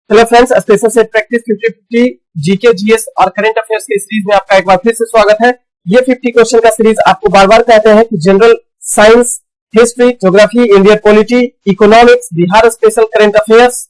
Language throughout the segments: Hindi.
Hello friends, special set practice 50-50 GK GS और करंट अफेयर्स की सीरीज में आपका एक बार फिर से स्वागत है। ये 50 क्वेश्चन का सीरीज आपको बार बार कहते हैं कि general science, history, geography, Indian polity, economics, Bihar special, current affairs,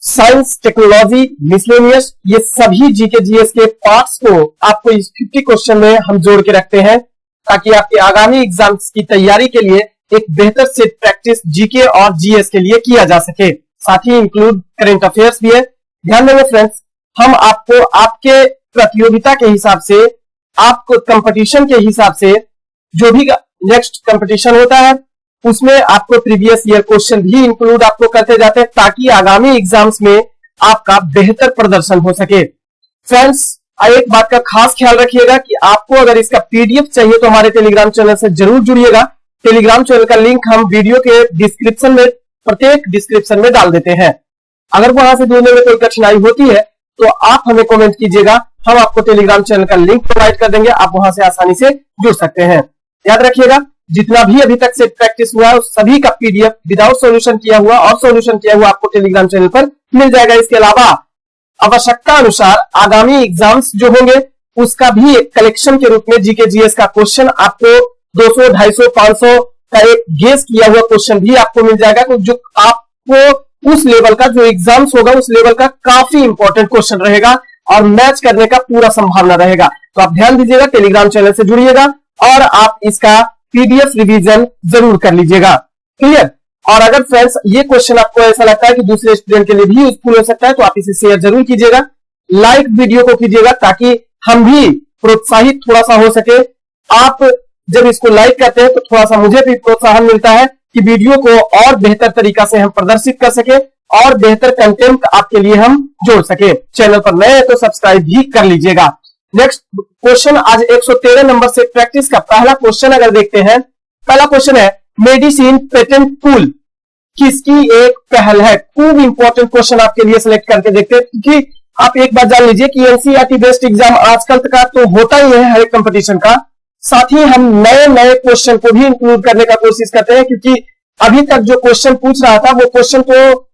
science, technology, miscellaneous, ये सभी जीके जीएस के पार्ट्स को आपको इस 50 क्वेश्चन में हम जोड़ के रखते हैं ताकि आपके आगामी एग्जाम्स की तैयारी के लिए एक बेहतर सेट प्रैक्टिस जीके और जीएस के लिए किया जा सके। साथ ही इंक्लूड करंट अफेयर्स भी है। ध्यान देंगे फ्रेंड्स, हम आपको आपके प्रतियोगिता के हिसाब से, आपको कंपटीशन के हिसाब से, जो भी नेक्स्ट कंपटीशन होता है उसमें आपको प्रीवियस ईयर क्वेश्चन भी इंक्लूड आपको करते जाते हैं ताकि आगामी एग्जाम्स में आपका बेहतर प्रदर्शन हो सके। फ्रेंड्स, एक बात का खास ख्याल रखिएगा कि आपको अगर इसका पीडीएफ चाहिए तो हमारे टेलीग्राम चैनल से जरूर जुड़िएगा। टेलीग्राम चैनल का लिंक हम वीडियो के डिस्क्रिप्शन में, प्रत्येक डिस्क्रिप्शन में डाल देते हैं। अगर वहां से जुड़ने में कोई कठिनाई होती है तो आप हमें कमेंट कीजिएगा, हम आपको टेलीग्राम चैनल का लिंक प्रोवाइड कर देंगे, आप वहां से आसानी से जुड़ सकते हैं। याद रखिएगा, जितना भी अभी तक से प्रैक्टिस हुआ है उस सभी का पीडीएफ विदाउट सॉल्यूशन किया हुआ और सॉल्यूशन किया हुआ आपको टेलीग्राम चैनल पर मिल जाएगा। इसके अलावा आवश्यकता अनुसार आगामी एग्जाम्स जो होंगे उसका भी एक कलेक्शन के रूप में जीके जीएस का क्वेश्चन आपको 200, 250, 500 का एक गेस किया हुआ क्वेश्चन भी आपको मिल जाएगा, जो आपको उस लेवल का, जो एग्जाम्स होगा उस लेवल का काफी इंपॉर्टेंट क्वेश्चन रहेगा और मैच करने का पूरा संभावना रहेगा। तो आप ध्यान दीजिएगा, टेलीग्राम चैनल से जुड़िएगा और आप इसका पीडीएफ रिवीजन जरूर कर लीजिएगा। क्लियर? और अगर फ्रेंड्स ये क्वेश्चन आपको ऐसा लगता है कि दूसरे स्टूडेंट के लिए भी यूजफुल हो सकता है तो आप इसे शेयर जरूर कीजिएगा, लाइक वीडियो को कीजिएगा ताकि हम भी प्रोत्साहित थोड़ा सा हो सके। आप जब इसको लाइक करते हैं तो थोड़ा सा मुझे भी प्रोत्साहन मिलता है कि वीडियो को और बेहतर तरीका से हम प्रदर्शित कर सके और बेहतर कंटेंट आपके लिए हम जोड़ सके। चैनल पर नए हैं तो सब्सक्राइब भी कर लीजिएगा। नेक्स्ट क्वेश्चन, आज 113 नंबर से प्रैक्टिस का पहला क्वेश्चन अगर देखते हैं, पहला क्वेश्चन है मेडिसिन पेटेंट पूल किसकी एक पहल है। खूब इंपॉर्टेंट क्वेश्चन आपके लिए सिलेक्ट करके देखते हैं क्योंकि आप एक बात जान लीजिए कि एनसीईआरटी बेस्ड एग्जाम आजकल का तो होता ही है हर एक कंपटीशन का, साथ ही हम नए नए क्वेश्चन को भी इंक्लूड करने का कोशिश करते हैं क्योंकि अभी तक जो क्वेश्चन पूछ रहा था वो क्वेश्चन तो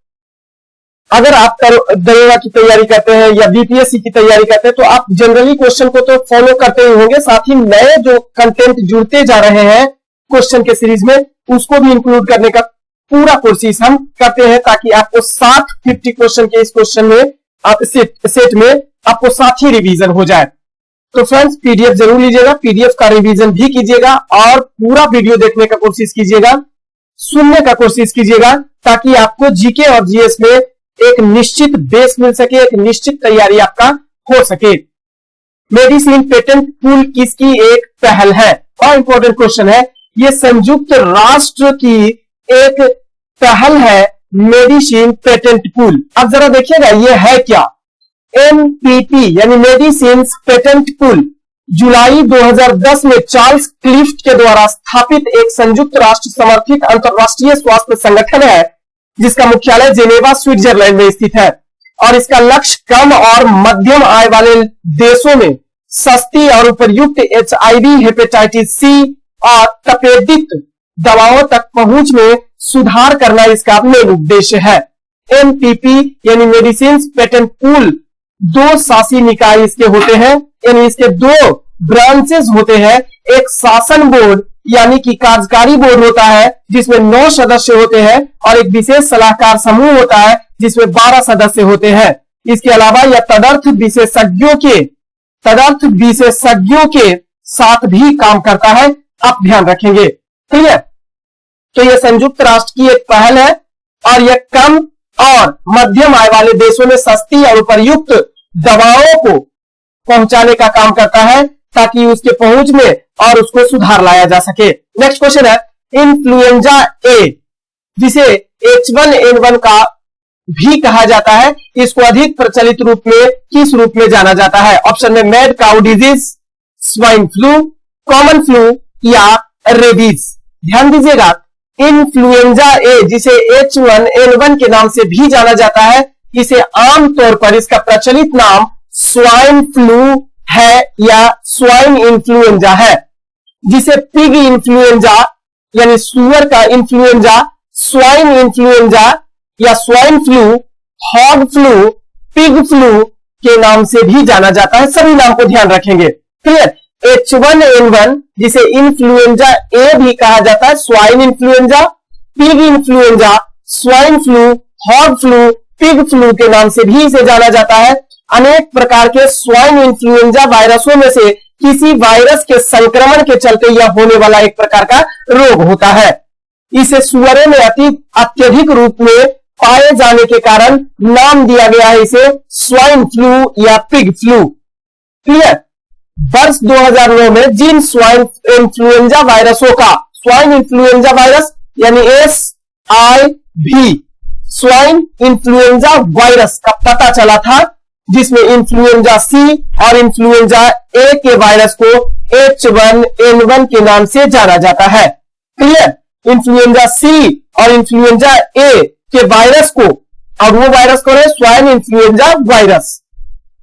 अगर आप दरोगा की तैयारी करते हैं या बीपीएससी की तैयारी करते हैं तो आप जनरली क्वेश्चन को तो फॉलो करते ही होंगे, साथ ही नए जो कंटेंट जुड़ते जा रहे हैं क्वेश्चन के सीरीज में उसको भी इंक्लूड करने का पूरा कोशिश हम करते हैं ताकि आपको 50 क्वेश्चन के इस क्वेश्चन में आप सेट में आपको 60 रिवीजन हो जाए। तो फ्रेंड्स, पीडीएफ जरूर लीजिएगा, पीडीएफ का रिवीजन भी कीजिएगा और पूरा वीडियो देखने का कोशिश कीजिएगा, सुनने का कोशिश कीजिएगा ताकि आपको जीके और जीएस में एक निश्चित बेस मिल सके, एक निश्चित तैयारी आपका हो सके। मेडिसिन पेटेंट पूल किसकी एक पहल है? और इंपॉर्टेंट क्वेश्चन है, यह संयुक्त राष्ट्र की एक पहल है मेडिसिन पेटेंट पूल। अब जरा देखिएगा ये है क्या। एमपीपी यानी मेडिसिन पेटेंट पूल जुलाई 2010 में चार्ल्स क्लिफ्ट के द्वारा स्थापित एक संयुक्त राष्ट्र समर्थित अंतरराष्ट्रीय स्वास्थ्य संगठन है जिसका मुख्यालय जेनेवा स्विट्जरलैंड में स्थित है और इसका लक्ष्य कम और मध्यम आय वाले देशों में सस्ती और उपयुक्त एचआईवी, हेपेटाइटिस सी और तपेदिक दवाओं तक पहुंच में सुधार करना इसका मेन उद्देश्य है। एमपीपी यानी मेडिसिन पेटेंट पूल दो शासी निकाय इसके होते हैं, यानी इसके दो ब्रांचेस होते हैं। एक शासन बोर्ड यानी कि कार्यकारी बोर्ड होता है जिसमें 9 सदस्य होते हैं और एक विशेष सलाहकार समूह होता है जिसमें 12 सदस्य होते हैं। इसके अलावा यह तदर्थ विशेषज्ञों के साथ भी काम करता है, आप ध्यान रखेंगे। ठीक है, तो यह संयुक्त राष्ट्र की एक पहल है और यह कम और मध्यम आय वाले देशों में सस्ती और उपयुक्त दवाओं को पहुंचाने का काम करता है ताकि उसके पहुंच में और उसको सुधार लाया जा सके। नेक्स्ट क्वेश्चन है इन्फ्लुएंजा ए जिसे H1N1 का भी कहा जाता है, इसको अधिक प्रचलित रूप में किस रूप में जाना जाता है? ऑप्शन में mad cow disease, swine flu, common flu या रेबीज। ध्यान दीजिएगा, इन्फ्लुएंजा ए जिसे H1N1 के नाम से भी जाना जाता है, इसे आमतौर पर इसका प्रचलित नाम स्वाइन फ्लू है या स्वाइन इन्फ्लुएंजा है, जिसे पिग इन्फ्लुएंजा यानी सुअर का इन्फ्लुएंजा, स्वाइन इन्फ्लुएंजा या swine flu hog flu, pig flu के नाम से भी जाना जाता है। सभी नाम को ध्यान रखेंगे। क्लियर। H1N1 जिसे इन्फ्लुएंजा ए भी कहा जाता है, swine influenza, pig influenza, swine flu, hog flu, pig flu के नाम से भी इसे जाना जाता है। अनेक प्रकार के स्वाइन इन्फ्लुएंजा वायरसों में से किसी वायरस के संक्रमण के चलते यह होने वाला एक प्रकार का रोग होता है। इसे सुअरों में अत्यधिक रूप में पाए जाने के कारण नाम दिया गया है इसे स्वाइन फ्लू या पिग फ्लू। क्लियर। वर्ष 2009 में जिन स्वाइन इन्फ्लुएंजा वायरसों का, स्वाइन इन्फ्लुएंजा वायरस यानी SIV, स्वाइन इन्फ्लुएंजा वायरस का पता चला था, जिसमें इन्फ्लुएंजा सी और इन्फ्लुएंजा ए के वायरस को H1N1 के नाम से जाना जाता है। क्लियर। इन्फ्लुएंजा सी और इन्फ्लुएंजा ए के वायरस को, और वो वायरस कौन है? Swine influenza virus.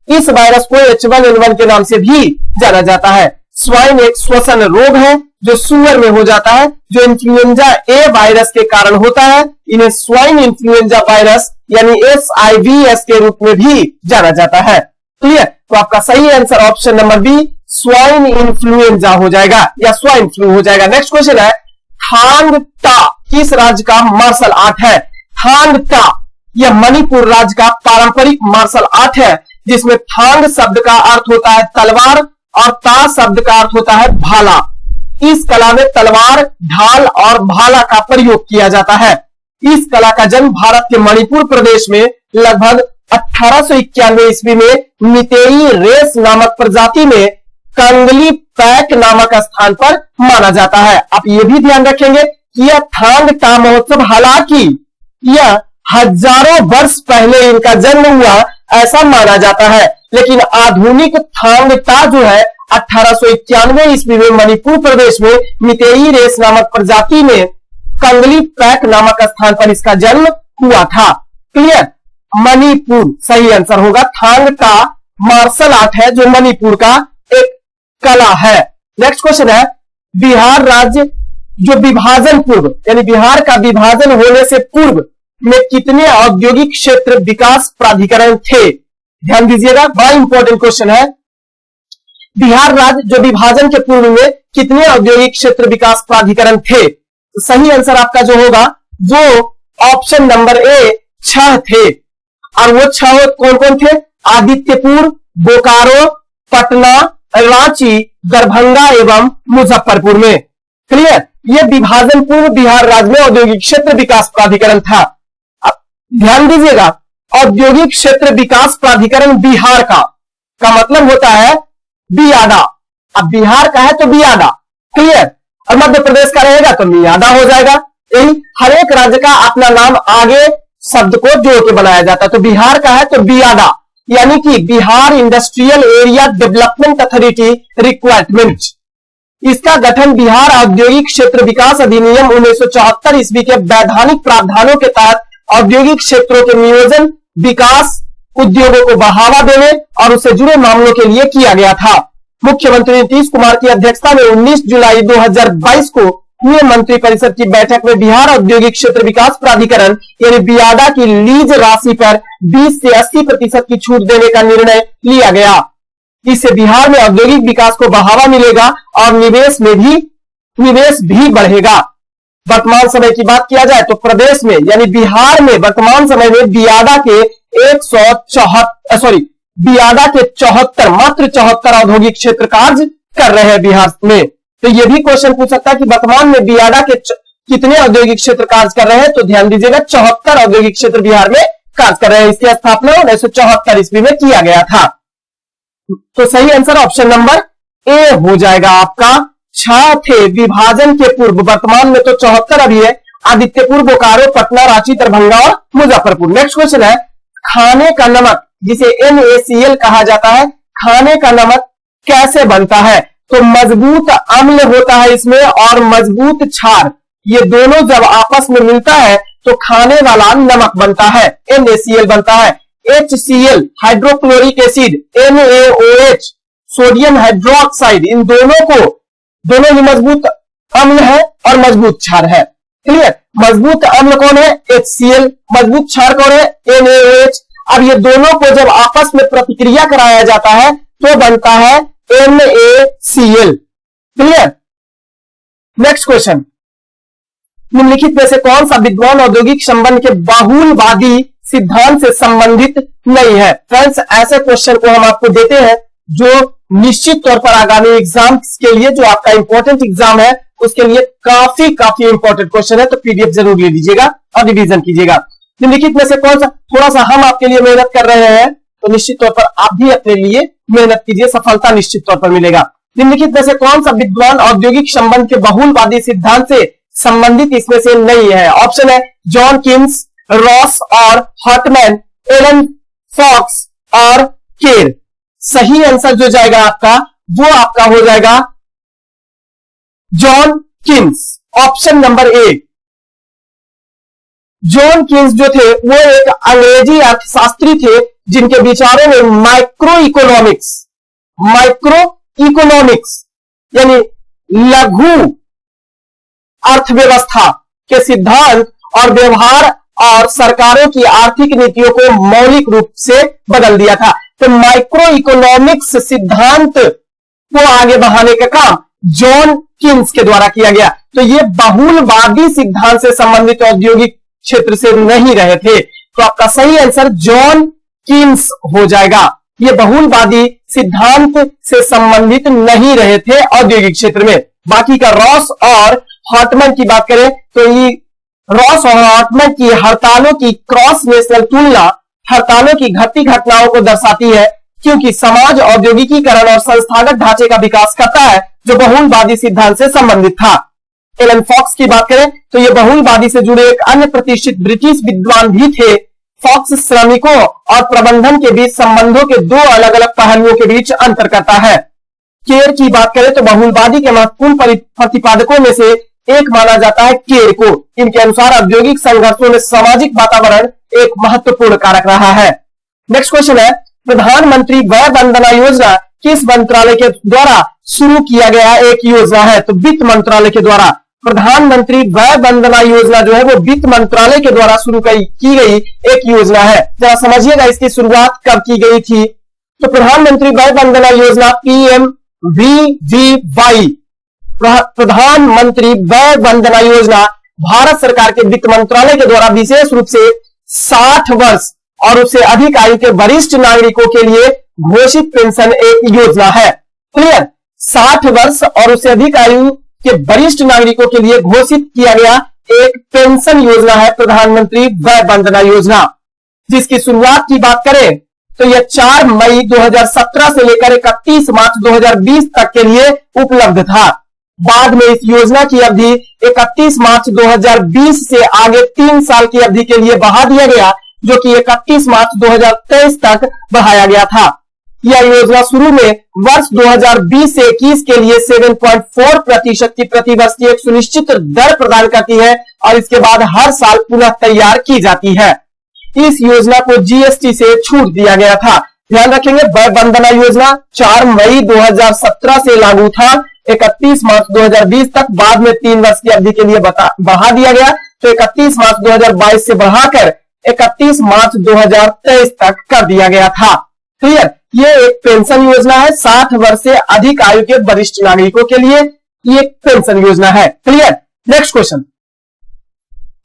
इस वायरस को H1N1 के नाम से भी जाना जाता है। स्वाइन एक श्वसन रोग है जो सुअर में हो जाता है, जो इन्फ्लुएंजा ए वायरस के कारण होता है। इन्हें स्वाइन इन्फ्लुएंजा वायरस यानी SIVS के रूप में भी जाना जाता है। क्लियर। तो आपका सही answer option number B swine influenza हो जाएगा या स्वाइन फ्लू हो जाएगा। नेक्स्ट क्वेश्चन है, थांग ता किस राज्य का मार्शल आर्ट है? थांग ता यह मणिपुर राज्य का पारंपरिक मार्शल आर्ट है, जिसमें थांग शब्द का अर्थ होता है तलवार और ता शब्द का अर्थ होता है भाला। इस कला में तलवार, ढाल और भाला का प्रयोग किया जाता है। इस कला का जन्म भारत के मणिपुर प्रदेश में लगभग 1891 ईस्वी में मितेई रेस नामक प्रजाति में कंगली पैक नामक स्थान पर माना जाता है। आप ये भी ध्यान रखेंगे कि यह थांग ता महोत्सव, हालांकि यह हजारों वर्ष पहले इनका जन्म हुआ ऐसा माना जाता है, लेकिन आधुनिक थांग ता जो है 1891 ईस्वी में मणिपुर प्रदेश में मितेई रेस नामक प्रजाति में कंगली पैक नामक स्थान पर इसका जन्म हुआ था। क्लियर। मणिपुर सही आंसर होगा। थांग ता मार्शल आर्ट है जो मणिपुर का एक कला है। नेक्स्ट क्वेश्चन है, बिहार राज्य जो विभाजन पूर्व यानी बिहार का विभाजन होने से पूर्व में कितने औद्योगिक क्षेत्र विकास प्राधिकरण थे? ध्यान दीजिएगा, बड़ा इंपॉर्टेंट क्वेश्चन है। बिहार राज्य जो विभाजन के पूर्व में कितने औद्योगिक क्षेत्र विकास प्राधिकरण थे? तो सही आंसर आपका जो होगा वो ऑप्शन नंबर ए 6 थे। और वो 6 कौन कौन थे? आदित्यपुर, बोकारो, पटना, रांची, दरभंगा एवं मुजफ्फरपुर में। क्लियर। ये विभाजन पूर्व बिहार राज्य में औद्योगिक क्षेत्र विकास प्राधिकरण था। अब ध्यान दीजिएगा, औद्योगिक क्षेत्र विकास प्राधिकरण बिहार का मतलब होता है बियाडा। अब बिहार का है तो बियाडा। क्लियर। और मध्य प्रदेश का रहेगा तो मियाडा हो जाएगा। यही हर एक राज्य का अपना नाम आगे शब्द को जोड़ के बनाया जाता है। तो बिहार का है तो बियाडा, यानी कि Bihar industrial area development authority requirement. इसका गठन बिहार औद्योगिक क्षेत्र विकास अधिनियम 1974 ईस्वी के वैधानिक प्रावधानों के तहत औद्योगिक क्षेत्रों के नियोजन, विकास, उद्योगों को बढ़ावा देने और उससे जुड़े मामलों के लिए किया गया था। मुख्यमंत्री नीतीश कुमार की अध्यक्षता में 19 जुलाई 2022 को हुए मंत्रिपरिषद की बैठक में बिहार औद्योगिक क्षेत्र विकास प्राधिकरण यानी बियाडा की लीज राशि पर 20 से 80% की छूट देने का निर्णय लिया गया। इससे बिहार में औद्योगिक विकास को बढ़ावा मिलेगा और निवेश भी बढ़ेगा। वर्तमान समय की बात किया जाए तो प्रदेश में यानी बिहार में वर्तमान समय में बियाडा के 74 मात्र 74 औद्योगिक क्षेत्र कार्य कर रहे हैं बिहार में। तो ये भी क्वेश्चन पूछ सकता है कि वर्तमान में बियाडा के कितने औद्योगिक क्षेत्र कार्य कर रहे हैं? तो ध्यान दीजिएगा 74 औद्योगिक क्षेत्र बिहार में कार्य कर रहे हैं। इसकी स्थापना 1974 ईस्वी में किया गया था। तो सही आंसर ऑप्शन नंबर ए हो जाएगा आपका। 6 थे विभाजन के पूर्व, वर्तमान में तो 74 अभी है। आदित्यपुर, बोकारो, पटना, रांची, दरभंगा और मुजफ्फरपुर। नेक्स्ट क्वेश्चन है, खाने का नमक जिसे NaCl कहा जाता है, खाने का नमक कैसे बनता है? तो मजबूत अम्ल होता है इसमें और मजबूत क्षार, ये दोनों जब आपस में मिलता है तो खाने वाला नमक बनता है, NaCl बनता है। HCl hydrochloric acid, NaOH sodium hydroxide, इन दोनों ही मजबूत अम्ल है और मजबूत क्षार है। क्लियर। मजबूत अम्ल कौन है? HCl। मजबूत क्षार कौन है? NaOH। अब ये दोनों को जब आपस में प्रतिक्रिया कराया जाता है तो बनता है NaCl। क्लियर। नेक्स्ट क्वेश्चन, निम्नलिखित में से कौन सा विद्वान औद्योगिक संबंध के बहुलवादी सिद्धांत से संबंधित नहीं है? फ्रेंड्स, ऐसे क्वेश्चन को हम आपको देते हैं जो निश्चित तौर पर आगामी एग्जाम के लिए, जो आपका इंपॉर्टेंट एग्जाम है उसके लिए काफी इंपॉर्टेंट क्वेश्चन है, तो पीडीएफ जरूर ले लीजिएगा और रिवीजन कीजिएगा। निम्नलिखित में से कौन सा, थोड़ा सा हम आपके लिए मेहनत कर रहे हैं तो निश्चित तौर पर आप भी अपने लिए मेहनत कीजिए, सफलता निश्चित तौर पर मिलेगा। निम्नलिखित में से कौन सा विद्वान औद्योगिक संबंध के बहुलवादी सिद्धांत से संबंधित इसमें से नहीं है? ऑप्शन है जॉन किन्स, रॉस और हॉटमैन, एलन फॉक्स और केर। सही आंसर जो जाएगा आपका वो आपका हो जाएगा John Keynes, option number A. John Keynes जो थे वो एक अंग्रेजी अर्थशास्त्री थे जिनके विचारों में माइक्रो इकोनॉमिक्स यानी लघु अर्थव्यवस्था के सिद्धांत और व्यवहार और सरकारों की आर्थिक नीतियों को मौलिक रूप से बदल दिया था। तो माइक्रो इकोनॉमिक्स सिद्धांत को आगे बढ़ाने का काम जॉन किन्स के द्वारा किया गया। तो ये बहुलवादी सिद्धांत से संबंधित औद्योगिक क्षेत्र से नहीं रहे थे, तो आपका सही आंसर जॉन किन्स हो जाएगा। ये बहुलवादी सिद्धांत से संबंधित नहीं रहे थे औद्योगिक क्षेत्र में। बाकी का रॉस और हॉटमैन की बात करें तो ये रॉस और हॉटमैन की हड़तालों की क्रॉस नेशनल तुलना हड़तालों की घटती घटनाओं को दर्शाती है, क्योंकि समाज औद्योगिकीकरण और संस्थागत ढांचे का विकास करता है जो बहुलवादी सिद्धांत से संबंधित था। एलन फॉक्स की बात करें तो ये बहुलवादी से जुड़े एक अन्य प्रतिष्ठित ब्रिटिश विद्वान भी थे। फॉक्स श्रमिकों और प्रबंधन के बीच संबंधों के दो अलग अलग पहलुओं के बीच अंतर करता है। केर की बात करें तो बहुलवादी के महत्वपूर्ण प्रतिपादकों में से एक माना जाता है केर को। इनके अनुसार औद्योगिक संघर्षों में सामाजिक वातावरण एक महत्वपूर्ण कारक रहा है। नेक्स्ट क्वेश्चन है, प्रधानमंत्री वय वंदना योजना किस मंत्रालय के द्वारा शुरू किया गया एक योजना है? तो वित्त मंत्रालय के द्वारा। प्रधानमंत्री वय वंदना योजना जो है वो वित्त मंत्रालय के द्वारा शुरू की गई एक योजना है। जरा समझिएगा इसकी शुरुआत कब की गई थी। तो प्रधानमंत्री वय वंदना योजना PMVVY, प्रधानमंत्री वय वंदना योजना भारत सरकार के वित्त मंत्रालय के द्वारा विशेष रूप से 60 वर्ष और उससे अधिक आयु के वरिष्ठ नागरिकों के लिए घोषित पेंशन एक योजना है। क्लियर। 60 वर्ष और उससे अधिक आयु के वरिष्ठ नागरिकों के लिए घोषित किया गया एक पेंशन योजना है प्रधानमंत्री वय वंदना योजना, जिसकी शुरुआत की बात करें तो यह 4 मई 2017 से लेकर 31 मार्च 2020 तक के लिए उपलब्ध था। बाद में इस योजना की अवधि 31 मार्च 2020 से आगे 3 साल की अवधि के लिए बढ़ा दिया गया, जो कि 31 मार्च 2023 तक बढ़ाया गया था। यह योजना शुरू में वर्ष 2020 से 21 के लिए 7.4% की प्रतिवर्ष की एक सुनिश्चित दर प्रदान करती है और इसके बाद हर साल पुनः तैयार की जाती है। इस योजना को जीएसटी से छूट दिया गया था। ध्यान रखेंगे, वय वंदना योजना 4 मई 2017 से लागू था 31 मार्च 2020 तक, बाद में 3 वर्ष की अवधि के लिए बढ़ा दिया गया, तो 31 मार्च 2022 से बढ़ाकर 31 मार्च 2023 तक कर दिया गया था। क्लियर। ये एक पेंशन योजना है 60 वर्ष से अधिक आयु के वरिष्ठ नागरिकों के लिए, ये पेंशन योजना है। क्लियर। नेक्स्ट क्वेश्चन,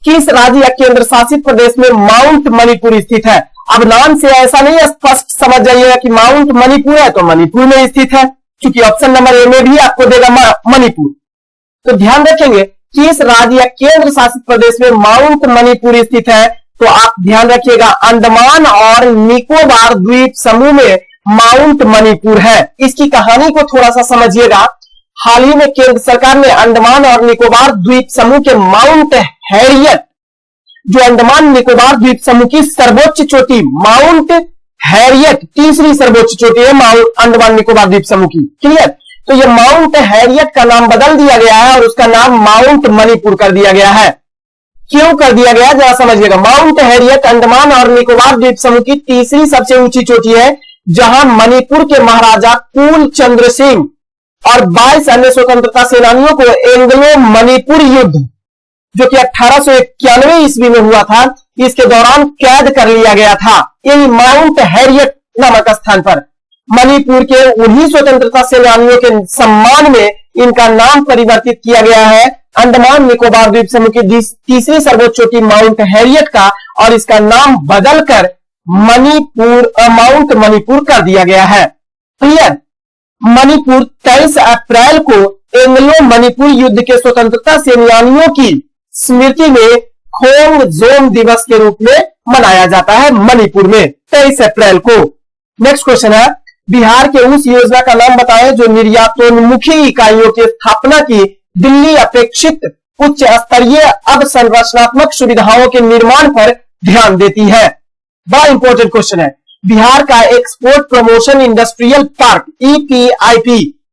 किस राज्य या केंद्र शासित प्रदेश में माउंट मणिपुर स्थित है? अब नाम से ऐसा नहीं स्पष्ट समझ जाइएगा कि माउंट मणिपुर है तो मणिपुर में स्थित है, क्योंकि ऑप्शन नंबर ए में भी आपको देगा मणिपुर। तो ध्यान रखेंगे किस राज्य या केंद्र शासित प्रदेश में माउंट मणिपुर स्थित है, तो आप ध्यान रखिएगा अंडमान और निकोबार द्वीप समूह में माउंट मणिपुर है। इसकी कहानी को थोड़ा सा समझिएगा। हाल ही में केंद्र सरकार ने अंडमान और निकोबार द्वीप समूह के माउंट हैरियट, जो अंडमान निकोबार द्वीप समूह की सर्वोच्च चोटी, माउंट हैरियट तीसरी सर्वोच्च चोटी है अंडमान निकोबार द्वीप समूह की। क्लियर। तो ये माउंट हैरियट का नाम बदल दिया गया है और उसका नाम माउंट मणिपुर कर दिया गया है। क्यों कर दिया गया जरा समझिएगा। माउंट हैरियट अंडमान और निकोबार द्वीप समूह की तीसरी सबसे ऊंची चोटी है, जहां मणिपुर के महाराजा कुल चंद्र सिंह और 22 अन्य स्वतंत्रता सेनानियों को एंग्लो मणिपुर युद्ध जो कि 1891 ईस्वी में हुआ था, इसके दौरान कैद कर लिया गया था यही माउंट हैरियट नामक स्थान पर। मणिपुर के उन्हीं स्वतंत्रता सेनानियों के सम्मान में इनका नाम परिवर्तित किया गया है अंडमान निकोबार द्वीप समूह की तीसरी सर्वोच्च चोटी माउंट हैरियट का, और इसका नाम बदलकर माउंट मणिपुर कर दिया गया है। क्लियर। मणिपुर 23 अप्रैल को एंग्लो मणिपुर युद्ध के स्वतंत्रता सेनानियों की स्मृति में खोंगजोम दिवस के रूप में मनाया जाता है मणिपुर में 23 अप्रैल को। नेक्स्ट क्वेश्चन है, बिहार के उस योजना का नाम बताएं जो निर्यातोन्मुखी इकाइयों की स्थापना की दिल्ली अपेक्षित उच्च स्तरीय अवसंरचनात्मक सुविधाओं के निर्माण पर ध्यान देती है। बड़ा इंपॉर्टेंट क्वेश्चन है। बिहार का export promotion industrial park EPIP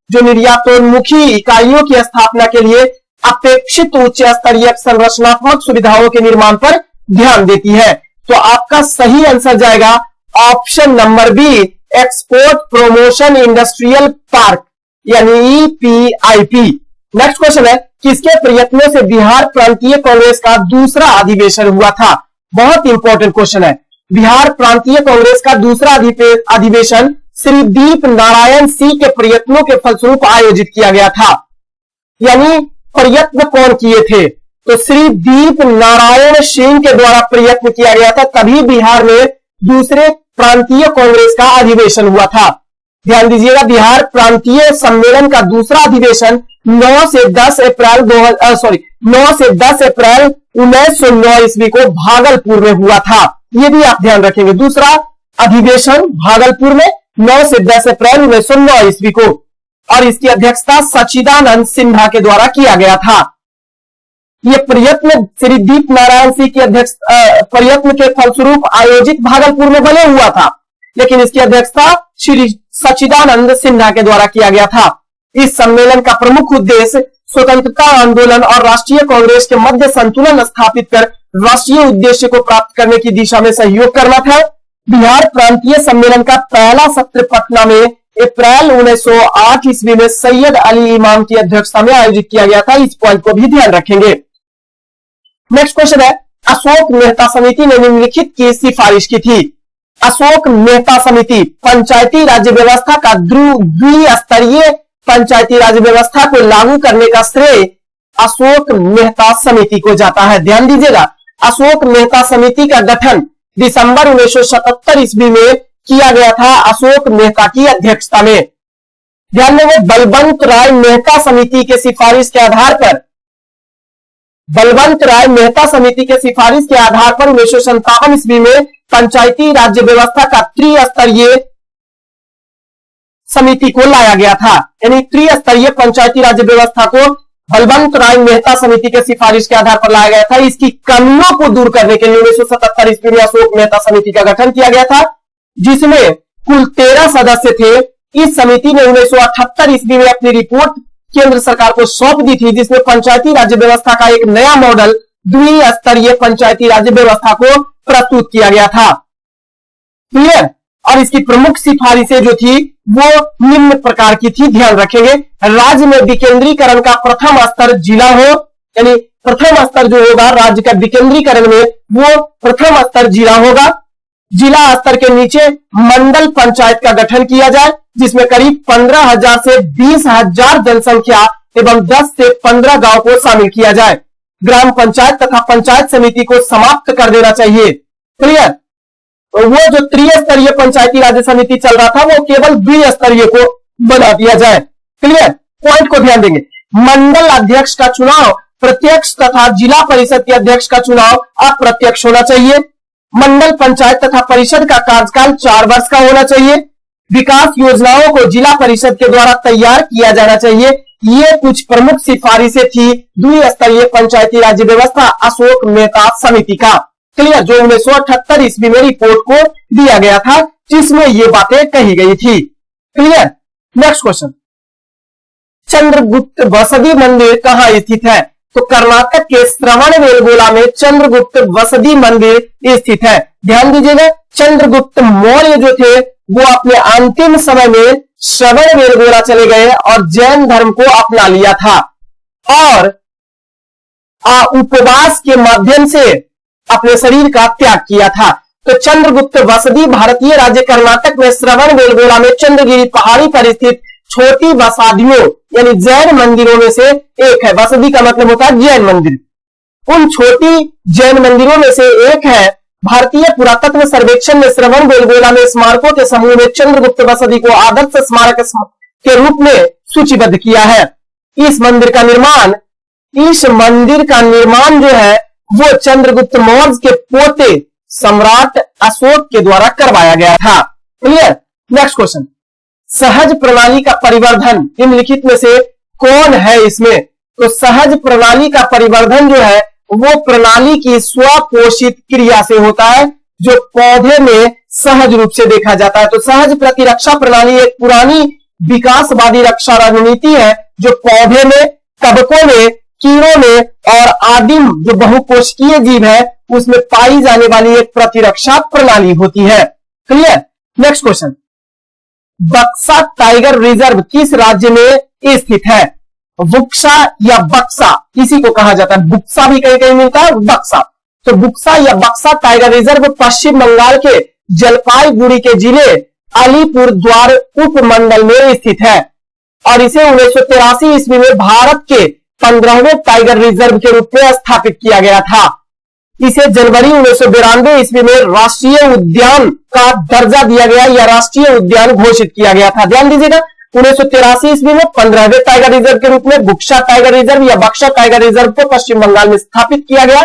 जो निर्यातोन्मुखी इकाइयों की स्थापना के लिए अपेक्षित उच्च स्तरीय संरचनात्मक सुविधाओं के निर्माण पर ध्यान देती है। तो आपका सही आंसर जाएगा option number B, export promotion industrial park यानी EPIP। नेक्स्ट क्वेश्चन है, किसके प्रयत्नों से बिहार प्रांतीय कांग्रेस का दूसरा अधिवेशन हुआ था? बहुत इंपॉर्टेंट क्वेश्चन है। बिहार प्रांतीय कांग्रेस का दूसरा अधिवेशन श्री दीप नारायण सिंह के प्रयत्नों के फलस्वरूप आयोजित किया गया था। यानी प्रयत्न कौन किए थे? तो श्री दीप नारायण सिंह के द्वारा प्रयत्न किया गया था, तभी बिहार में दूसरे प्रांतीय कांग्रेस का अधिवेशन हुआ था। ध्यान दीजिएगा, बिहार प्रांतीय सम्मेलन का दूसरा अधिवेशन 9 से 10 अप्रैल 1909 ईस्वी को भागलपुर में हुआ था। ये भी आप ध्यान रखेंगे, दूसरा अधिवेशन भागलपुर में 9 से 10 अप्रैल 1909 ईस्वी को, और इसकी अध्यक्षता सच्चिदानंद सिन्हा के द्वारा किया गया था। यह प्रयत्न श्री दीप नारायण सिंह की प्रयत्न के फलस्वरूप आयोजित भागलपुर में भले हुआ था, लेकिन इसकी अध्यक्षता श्री सच्चिदानंद सिन्हा के द्वारा किया गया था। इस सम्मेलन का प्रमुख उद्देश्य स्वतंत्रता आंदोलन और राष्ट्रीय कांग्रेस के मध्य संतुलन स्थापित कर राष्ट्रीय उद्देश्य को प्राप्त करने की दिशा में सहयोग करना था। बिहार प्रांतीय सम्मेलन का पहला सत्र पटना में अप्रैल 1908 ईस्वी में सैयद अली इमाम की अध्यक्षता में आयोजित किया गया था। इस पॉइंट को भी ध्यान रखेंगे। नेक्स्ट क्वेश्चन है, अशोक मेहता समिति ने निम्नलिखित की सिफारिश की थी। अशोक मेहता समिति पंचायती राज्य व्यवस्था का द्विस्तरीय पंचायती राज्य व्यवस्था को लागू करने का श्रेय अशोक मेहता समिति को जाता है। ध्यान दीजिएगा, अशोक मेहता समिति का गठन दिसंबर 1977 ईस्वी में किया गया था अशोक मेहता की अध्यक्षता में। ध्यान देंगे, बलवंत राय मेहता समिति के सिफारिश के आधार पर 1957 ईस्वी में पंचायती राज्य व्यवस्था का त्रिस्तरीय समिति को लाया गया था। यानी त्रिस्तरीय पंचायती राज्य व्यवस्था को बलवंत राय मेहता समिति के सिफारिश के आधार पर लाया गया था। इसकी कमियों को दूर करने के लिए 1977 ईस्वी में अशोक मेहता समिति का गठन किया गया था, जिसमें कुल 13 सदस्य थे। इस समिति ने 1978 ईस्वी में अपनी रिपोर्ट केंद्र सरकार को सौंप दी थी, जिसमें पंचायती राज्य व्यवस्था का एक नया मॉडल द्विस्तरीय पंचायती राज्य व्यवस्था को प्रस्तुत किया गया था। क्लियर। और इसकी प्रमुख सिफारिशें जो थी वो निम्न प्रकार की थी, ध्यान रखेंगे। राज्य में विकेंद्रीकरण का प्रथम स्तर जिला हो, यानी प्रथम स्तर जो होगा राज्य का विकेंद्रीकरण में वो प्रथम स्तर जिला होगा। जिला स्तर के नीचे मंडल पंचायत का गठन किया जाए, जिसमें करीब 15,000 से 20,000 जनसंख्या एवं 10 से 15 गांव को शामिल किया जाए। ग्राम पंचायत तथा पंचायत समिति को समाप्त कर देना चाहिए। क्लियर। तो वो जो त्रिस्तरीय पंचायती राज्य समिति चल रहा था वो केवल द्विस्तरीय को बना दिया जाए। क्लियर। पॉइंट को ध्यान देंगे, मंडल अध्यक्ष का चुनाव प्रत्यक्ष तथा जिला परिषद के अध्यक्ष का चुनाव अप्रत्यक्ष होना चाहिए। मंडल पंचायत तथा परिषद का कार्यकाल 4 वर्ष का होना चाहिए। विकास योजनाओं को जिला परिषद के द्वारा तैयार किया जाना चाहिए। ये कुछ प्रमुख सिफारिशें थी द्विस्तरीय पंचायती राज्य व्यवस्था अशोक मेहता समिति का। क्लियर। जो 1978 ईस्वी में रिपोर्ट को दिया गया था, जिसमें ये बातें कही गई थी। Clear. Next question, Chandragupta Basadi मंदिर कहां स्थित है? तो कर्नाटक के श्रवणबेलगोला में चंद्रगुप्त बसदी मंदिर स्थित है। ध्यान दीजिएगा, चंद्रगुप्त मौर्य जो थे वो अपने अंतिम समय में श्रवणबेलगोला चले गए और जैन धर्म को अपना लिया था। और उपवास के माध्यम से अपने शरीर का त्याग किया था। तो चंद्रगुप्त वसदी भारतीय राज्य कर्नाटक में श्रवणबेलगोला में चंद्रगिरी पहाड़ी पर स्थित छोटी बसादियों यानी जैन मंदिरों में से एक है। बसदी का मतलब होता है जैन मंदिर। उन छोटी जैन मंदिरों में से एक है। भारतीय पुरातत्व सर्वेक्षण ने श्रवणबेलगोला में स्मारकों के समूह में चंद्रगुप्त बसदी को आदर्श स्मारक के रूप में सूचीबद्ध किया है। इस मंदिर का निर्माण जो है वो चंद्रगुप्त मौर्य के पोते सम्राट अशोक के द्वारा करवाया गया था। क्लियर। नेक्स्ट क्वेश्चन, सहज प्रणाली का परिवर्धन निम्नलिखित में से कौन है इसमें? तो सहज प्रणाली का परिवर्धन जो है वो प्रणाली की स्वपोषित क्रिया से होता है जो पौधे में सहज रूप से देखा जाता है। तो सहज प्रतिरक्षा प्रणाली एक पुरानी विकासवादी रक्षा रणनीति है जो पौधे में, कवकों में, कीड़ों में और आदिम जो बहुकोशिकीय जीव है उसमें पाई जाने वाली एक प्रतिरक्षा प्रणाली होती है। क्लियर। नेक्स्ट क्वेश्चन, बक्सा टाइगर रिजर्व किस राज्य में स्थित है? बुक्सा या बक्सा किसी को कहा जाता है, बुक्सा भी कहीं कहीं मिलता है, बक्सा। तो बुक्सा या बक्सा टाइगर रिजर्व पश्चिम बंगाल के जलपाईगुड़ी के जिले अलीपुर द्वार उपमंडल में स्थित है और इसे 1983 ईस्वी में भारत के 15वें टाइगर रिजर्व के रूप में स्थापित किया गया था। इसे जनवरी 1992 ईस्वी में राष्ट्रीय उद्यान का दर्जा दिया गया या राष्ट्रीय उद्यान घोषित किया गया था। ध्यान दीजिएगा, 1983 ईस्वी में 15वें टाइगर रिजर्व के रूप में बुक्सा टाइगर रिजर्व या बक्सा टाइगर रिजर्व को पश्चिम बंगाल में स्थापित किया गया,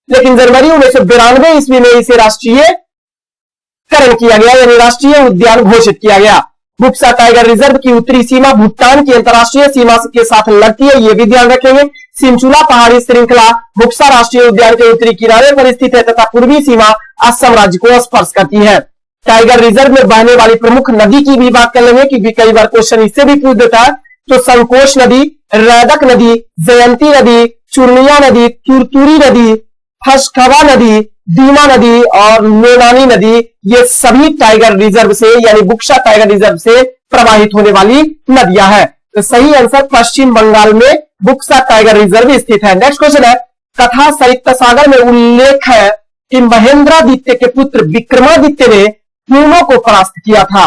लेकिन जनवरी 1992 ईस्वी में इसे राष्ट्रीयकरण किया गया यानी राष्ट्रीय उद्यान घोषित किया गया। बुक्सा टाइगर रिजर्व की उत्तरी सीमा भूटान की अंतर्राष्ट्रीय सीमा के साथ लगती है, ये भी ध्यान रखेंगे। सिंचुला पहाड़ी श्रृंखला बुक्सा राष्ट्रीय उद्यान के उत्तरी किनारे पर स्थित है तथा पूर्वी सीमा असम राज्य को स्पर्श करती है। टाइगर रिजर्व में बहने वाली प्रमुख नदी की भी बात कर लेंगे क्योंकि कई बार क्वेश्चन इससे भी पूछ देता है। तो संकोश नदी, रैदक नदी, जयंती नदी, चुर्निया नदी, तुरतुरी नदी, फसखवा नदी, दीमा नदी और लोनानी नदी, ये सभी टाइगर रिजर्व से यानी बुक्सा टाइगर रिजर्व से प्रवाहित होने वाली नदियां हैं। तो सही आंसर पश्चिम बंगाल में बुक्सा टाइगर रिजर्व स्थित है। नेक्स्ट क्वेश्चन है, कथा सरित सागर में उल्लेख है कि महेंद्रादित्य के पुत्र विक्रमादित्य ने हुनों को परास्त किया था।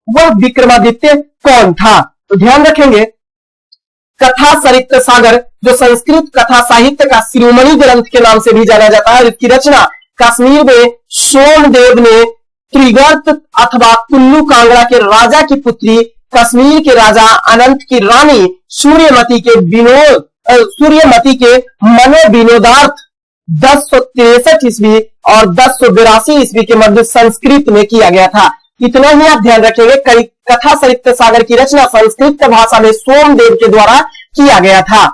वह विक्रमादित्य कौन था? तो ध्यान रखेंगे, कथा सरित सागर जो संस्कृत कथा साहित्य का शिरोमणि ग्रंथ के नाम से भी जाना जाता है, इसकी रचना कश्मीर में सोमदेव ने त्रिगर्त अथवा कुल्लू कांगड़ा के राजा की पुत्री, कश्मीर के राजा अनंत की रानी सूर्यमती के मनोविनोदार्थ 1063 ईस्वी और 1082 ईस्वी के मध्य संस्कृत में किया गया था। इतना ही आप ध्यान रखेंगे, कथा सरित सागर की रचना संस्कृत भाषा में सोमदेव के द्वारा किया गया था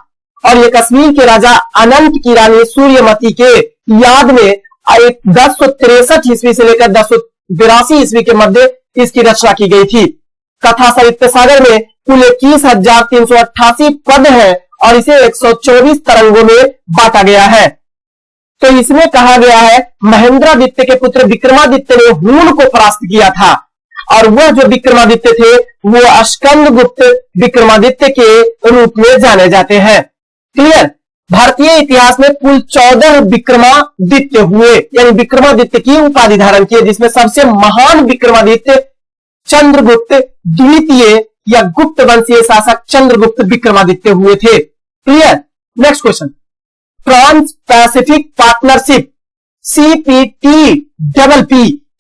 और ये कश्मीर के राजा अनंत की रानी सूर्यमती के याद में 1063 ईस्वी से लेकर 1082 ईस्वी के मध्य इसकी रचना की गई थी। कथा सरित सागर में कुल 21,388 पद है और इसे 124 तरंगों में बांटा गया है। तो इसमें कहा गया है महेंद्रादित्य के पुत्र विक्रमादित्य ने हूण को परास्त किया था और वह जो विक्रमादित्य थे वो स्कंदगुप्त विक्रमादित्य के रूप में जाने जाते हैं। क्लियर। भारतीय इतिहास में कुल 14 विक्रमादित्य हुए यानी विक्रमादित्य की उपाधि धारण किए, जिसमें सबसे महान विक्रमादित्य चंद्रगुप्त द्वितीय या गुप्त वंशीय शासक चंद्रगुप्त विक्रमादित्य हुए थे। Clear. Next question, trans pacific partnership CPTPP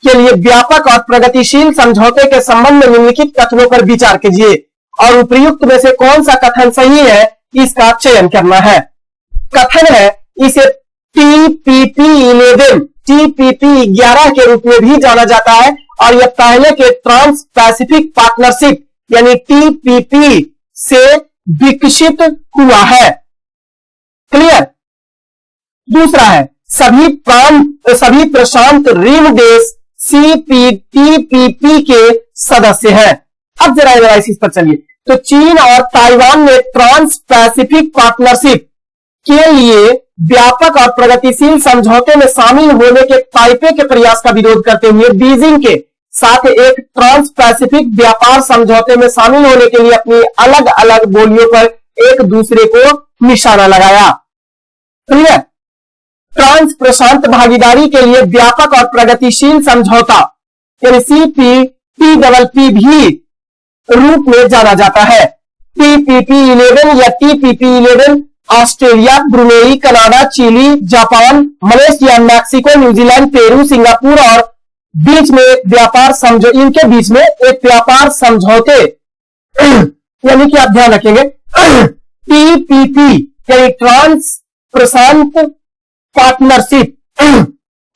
के लिए व्यापक और प्रगतिशील समझौते के संबंध में निम्नलिखित कथनों पर विचार कीजिए और उपयुक्त में से कौन सा कथन सही है इसका चयन करना है। कथन है, इसे TPP11 के रूप में भी जाना जाता है और यह पहले के ट्रांस पैसिफिक पार्टनरशिप यानी TPP से विकसित हुआ है। क्लियर। दूसरा है, सभी प्रशांत रीम देश CPTPP के सदस्य हैं। अब जरा एनालिसिस पर चलिए। तो चीन और ताइवान ने ट्रांस पैसिफिक पार्टनरशिप के लिए व्यापक और प्रगतिशील समझौते में शामिल होने के ताइपे के प्रयास का विरोध करते हुए बीजिंग के साथ एक ट्रांस पैसिफिक व्यापार समझौते में शामिल होने के लिए अपनी अलग अलग बोलियों पर एक दूसरे को निशाना लगाया। क्लियर। ट्रांस प्रशांत भागीदारी के लिए व्यापक और प्रगतिशील समझौता यानी CPTPP भी रूप में जाना जाता है। TPP-11 या TPP-11 Australia, Brunei, Canada, Chile, Japan, Malaysia, Mexico, New Zealand, Peru, Singapore और बीच में व्यापार समझौते, इनके बीच में एक व्यापार समझौते यानी कि आप ध्यान रखेंगे TPP यानी ट्रांस प्रशांत पार्टनरशिप,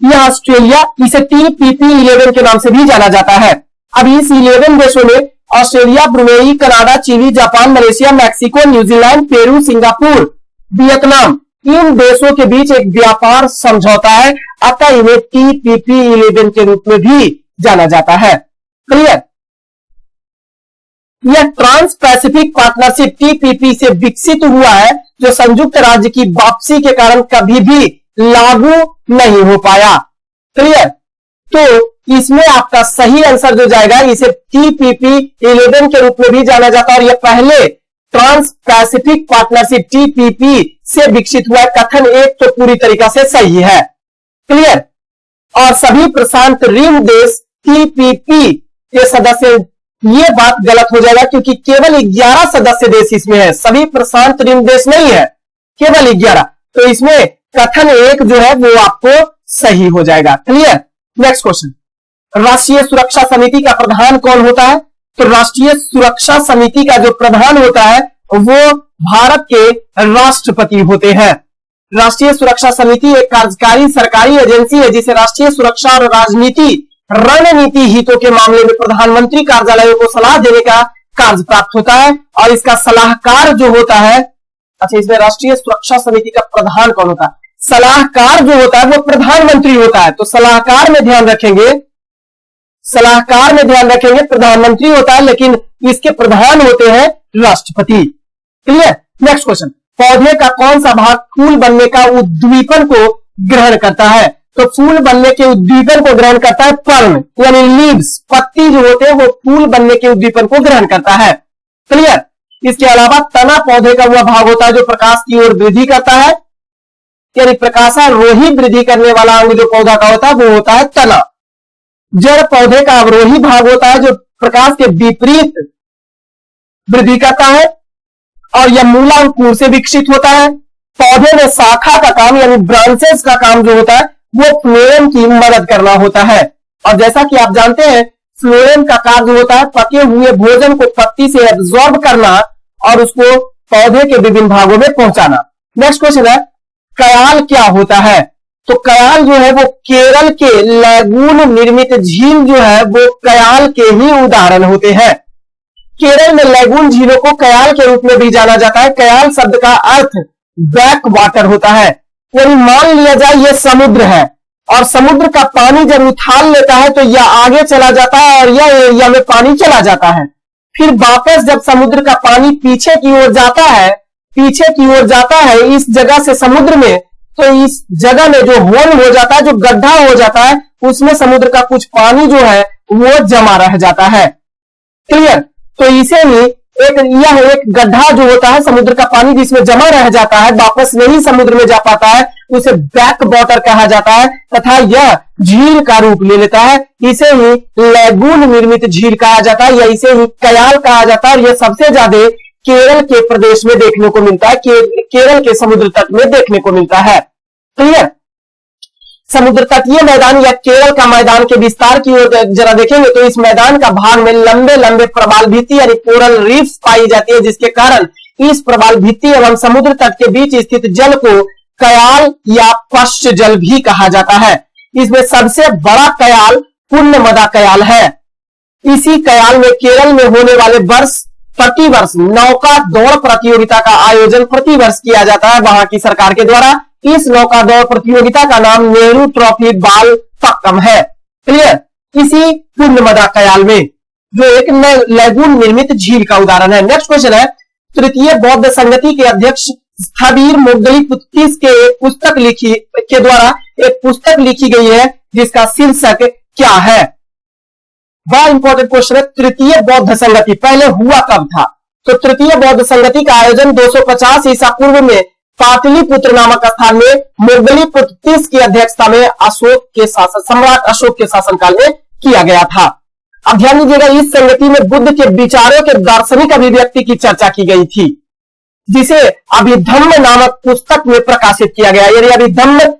यह ऑस्ट्रेलिया, इसे TPP-11 के नाम से भी जाना जाता है। अब इस 11 देशों में Australia, Brunei, Canada, Chile, Japan, Malaysia, Mexico, New Zealand, Peru, Singapore, Vietnam, इन देशों के बीच एक व्यापार समझौता है, अतः इन्हें TPP-11 के रूप में भी जाना जाता है। क्लियर। यह ट्रांस पैसिफिक पार्टनरशिप TPP से विकसित हुआ है, जो संयुक्त राज्य की वापसी के कारण कभी भी लागू नहीं हो पाया। क्लियर। तो इसमें आपका सही आंसर जो जाएगा, इसे TPP-11 के रूप में भी जाना जाता है और यह पहले ट्रांस पैसिफिक पार्टनरशिप TPP से विकसित हुआ। कथन एक तो पूरी तरीका से सही है। क्लियर। और सभी प्रशांत rim देश TPP के सदस्य, ये बात गलत हो जाएगा क्योंकि केवल 11 सदस्य देश इसमें है, सभी प्रशांत rim देश नहीं है, केवल 11। तो इसमें कथन एक जो है वो आपको सही हो जाएगा। क्लियर। नेक्स्ट क्वेश्चन, राष्ट्रीय सुरक्षा समिति का प्रधान कौन होता है? तो राष्ट्रीय सुरक्षा समिति का जो प्रधान होता है वो भारत के राष्ट्रपति होते हैं। राष्ट्रीय सुरक्षा समिति एक कार्यकारी सरकारी एजेंसी है जिसे राष्ट्रीय सुरक्षा और राजनीति रणनीति हितों के मामले में प्रधानमंत्री कार्यालयों को सलाह देने का कार्य प्राप्त होता है और इसका सलाहकार जो होता है, अच्छा इसमें राष्ट्रीय सुरक्षा समिति का प्रधान कौन होता है? सलाहकार जो होता है वो प्रधानमंत्री होता है। तो सलाहकार में ध्यान रखेंगे, सलाहकार में ध्यान रखेंगे प्रधानमंत्री होता है, लेकिन इसके प्रधान होते हैं राष्ट्रपति। क्लियर। नेक्स्ट क्वेश्चन, पौधे का कौन सा भाग फूल बनने का उद्दीपन को ग्रहण करता है? तो फूल बनने के उद्दीपन को ग्रहण करता है पर्ण यानी लीव्स, पत्ती जो होते हैं वो फूल बनने के उद्दीपन को ग्रहण करता है। क्लियर। इसके अलावा तना पौधे का वह भाग होता है जो प्रकाश की ओर वृद्धि करता है, यानी प्रकाशारोही वृद्धि करने वाला अंग जो पौधा का होता है वो होता है तना। जड़ पौधे का अवरोही भाग होता है जो प्रकाश के विपरीत वृद्धि करता है और यह मूलांकुर से विकसित होता है। पौधे में शाखा का काम यानी ब्रांचेस का काम जो होता है वो फ्लोएम की मदद करना होता है। और जैसा कि आप जानते हैं फ्लोएम का कार्य होता है पके हुए भोजन को पत्ती से एब्जॉर्ब करना और उसको पौधे के विभिन्न भागों में पहुंचाना। नेक्स्ट क्वेश्चन है, कयाल क्या होता है? तो कयाल जो है वो केरल के लैगून निर्मित झील जो है वो कयाल के ही उदाहरण होते हैं। केरल में लैगून झीलों को कयाल के रूप में भी जाना जाता है। कयाल शब्द का अर्थ बैक वाटर होता है, यानी मान लिया जाए ये समुद्र है और समुद्र का पानी जब उछाल लेता है तो यह आगे चला जाता है और यह एरिया में पानी चला जाता है। फिर वापस जब समुद्र का पानी पीछे की ओर जाता है, पीछे की ओर जाता है इस जगह से समुद्र में, तो इस जगह में जो होल हो जाता है, जो गड्ढा हो जाता है, उसमें समुद्र का कुछ पानी जो है वो जमा रह जाता है। क्लियर। तो इसे ही यह एक गड्ढा जो होता है समुद्र का पानी जिसमें जमा रह जाता है, वापस नहीं समुद्र में जा पाता है, उसे बैक वाटर कहा जाता है तथा यह झील का रूप ले लेता है। इसे ही लैगून निर्मित झील कहा जाता है या इसे ही कयाल कहा जाता है और यह सबसे ज्यादा केरल के प्रदेश में देखने को मिलता है, केरल के समुद्र तट में देखने को मिलता है। क्लियर। समुद्र तटीय मैदान या केरल का मैदान के विस्तार की ओर जरा देखेंगे तो इस मैदान का भाग में लंबे लंबे प्रवाल भित्ति यानी कोरल रीफ्स पाई जाती है, जिसके कारण इस प्रवाल भित्ति एवं समुद्र तट के बीच स्थित जल को कयाल या पश्च जल भी कहा जाता है। इसमें सबसे बड़ा कयाल पुण्यमदा कयाल है। इसी कयाल में केरल में होने वाले प्रतिवर्ष नौका दौड़ प्रतियोगिता का आयोजन प्रतिवर्ष किया जाता है वहां की सरकार के द्वारा। इस नौका दौड़ प्रतियोगिता का नाम नेहरू ट्रॉफी बाल पक्कम है। क्लियर। इसी पुण्यमदा कयाल में जो एक लैगून निर्मित झील का उदाहरण है। नेक्स्ट क्वेश्चन है, तृतीय बौद्ध संगति के अध्यक्ष स्थविर मोगदलीपुत्तिस के द्वारा एक पुस्तक लिखी गई है जिसका शीर्षक क्या है? बड़ा इंपॉर्टेंट क्वेश्चन है। तृतीय बौद्ध संगति पहले हुआ कब था? तो तृतीय बौद्ध संगति का आयोजन 250 ईसा पूर्व में पाटलिपुत्र नामक स्थान में मोगलीपुत्र 30 की अध्यक्षता में अशोक के शासन, सम्राट अशोक के शासनकाल में किया गया था। अब ध्यान दीजिएगा, इस संगति में बुद्ध के विचारों के दार्शनिक अभिव्यक्ति की चर्चा की गई थी, जिसे अभिधम्म नामक पुस्तक में प्रकाशित किया गया। यानी अभिधम्म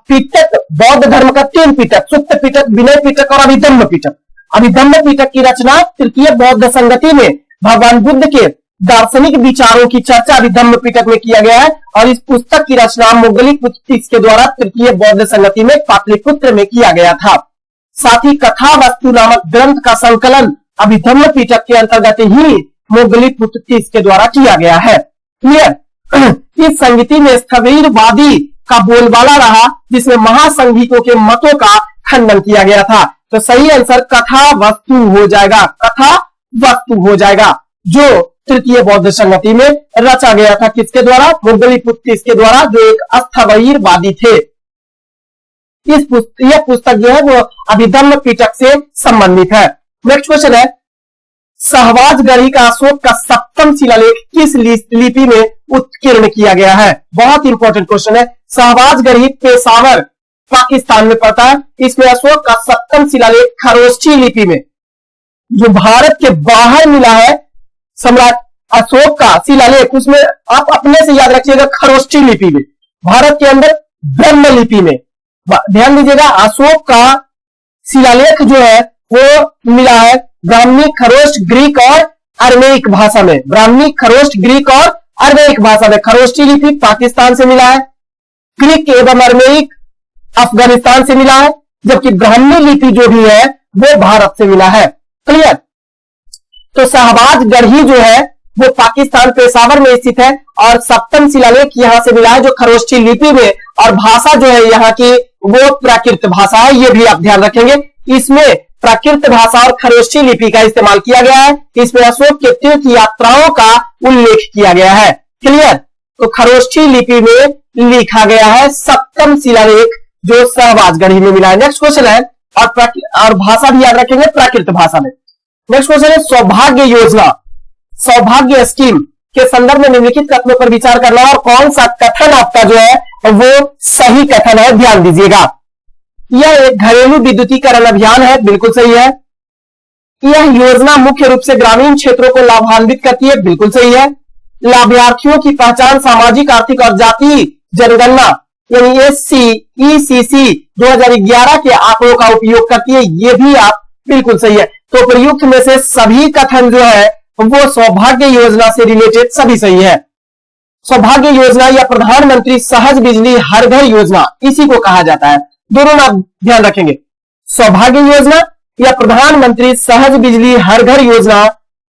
पिटक बौद्ध धर्म का 3 पिटक, सुत्त पिटक, विनय पिटक और अभिधम्म पिटक। अभिधम्म पिटक की रचना तृतीय बौद्ध संगति में भगवान बुद्ध के दार्शनिक विचारों की चर्चा अभिधम्म पिटक में किया गया है, और इस पुस्तक की रचना मोगलीपुत्र के द्वारा तृतीय बौद्ध संगति में पाटलिपुत्र में किया गया था। साथ ही कथा वस्तु नामक ग्रंथ का संकलन अभिधम्म पिटक के अंतर्गत ही मोगलीपुत्र के द्वारा किया गया है। क्लियर। इस संगति में स्थविरवादी का बोलबाला रहा, जिसमें महासंघिकों के मतों का खंडन किया गया था। तो सही आंसर कथा वस्तु हो जाएगा, कथा वस्तु हो जाएगा, जो तृतीय बौद्ध संगति में रचा गया था। किसके द्वारा? मोगलीपुत्र के द्वारा, जो एक स्थविरवादी थे। यह पुस्तक जो है वो अभिधम्म पिटक से संबंधित है। नेक्स्ट क्वेश्चन है, सहवाजगढ़ी का अशोक का 7वां शिलालेख किस लिपि में उत्कीर्ण किया गया है? बहुत इंपॉर्टेंट क्वेश्चन है। सहवाजगढ़ी पेशावर पाकिस्तान में पड़ता है। इसमें अशोक का 7वां शिलालेख खरोष्ठी लिपि में, जो भारत के बाहर मिला है, सम्राट अशोक का शिलालेख, उसमें आप अपने से याद रखिएगा खरोष्ठी लिपि में, भारत के अंदर ब्रह्म लिपि में। ध्यान दीजिएगा, अशोक का शिलालेख जो है वो मिला है ब्राह्मी, खरोष्ठ, ग्रीक और अरमेइक भाषा में। ब्राह्मी, खरोष्ठ, ग्रीक और अरमेइक भाषा में। खरोष्ठी लिपि पाकिस्तान से मिला है, ग्रीक एवं अरमेइक अफगानिस्तान से मिला है, जबकि ब्राह्मी लिपि जो भी है वो भारत से मिला है। क्लियर। तो सहवाजगढ़ी जो है वो पाकिस्तान पेशावर में स्थित है, और 7वां शिलालेख यहां से मिला है, जो खरोष्ठी लिपि में, और भाषा जो है यहाँ की वो प्राकृत भाषा है। ये भी आप ध्यान रखेंगे, इसमें प्राकृत भाषा और खरोष्ठी लिपि का इस्तेमाल किया गया है। इसमें अशोक के तीर्थ यात्राओं का उल्लेख किया गया है। क्लियर। तो खरोष्ठी लिपि में लिखा गया है 7वां शिलालेख, जो सहवाजगढ़ी में मिला है। नेक्स्ट क्वेश्चन है, और भाषा भी याद रखेंगे प्राकृत भाषा में। नेक्स्ट क्वेश्चन है, सौभाग्य योजना, सौभाग्य स्कीम के संदर्भ में निम्नलिखित कथनों पर विचार करना, और कौन सा कथन आपका जो है वो सही कथन है, ध्यान दीजिएगा। यह एक घरेलू विद्युतीकरण अभियान है, बिल्कुल सही है। यह योजना मुख्य रूप से ग्रामीण क्षेत्रों को लाभान्वित करती है, बिल्कुल सही है। लाभार्थियों की पहचान सामाजिक, आर्थिक और जाति जनगणना यानी SCECC 2011 के आंकड़ों का उपयोग करती है, यह भी आप बिल्कुल सही है। तो प्रयुक्त में से सभी कथन जो है वो सौभाग्य योजना से रिलेटेड सभी सही है। सौभाग्य योजना या प्रधानमंत्री सहज बिजली हर घर योजना, इसी को कहा जाता है। दोनों आप ध्यान रखेंगे, सौभाग्य योजना या प्रधानमंत्री सहज बिजली हर घर योजना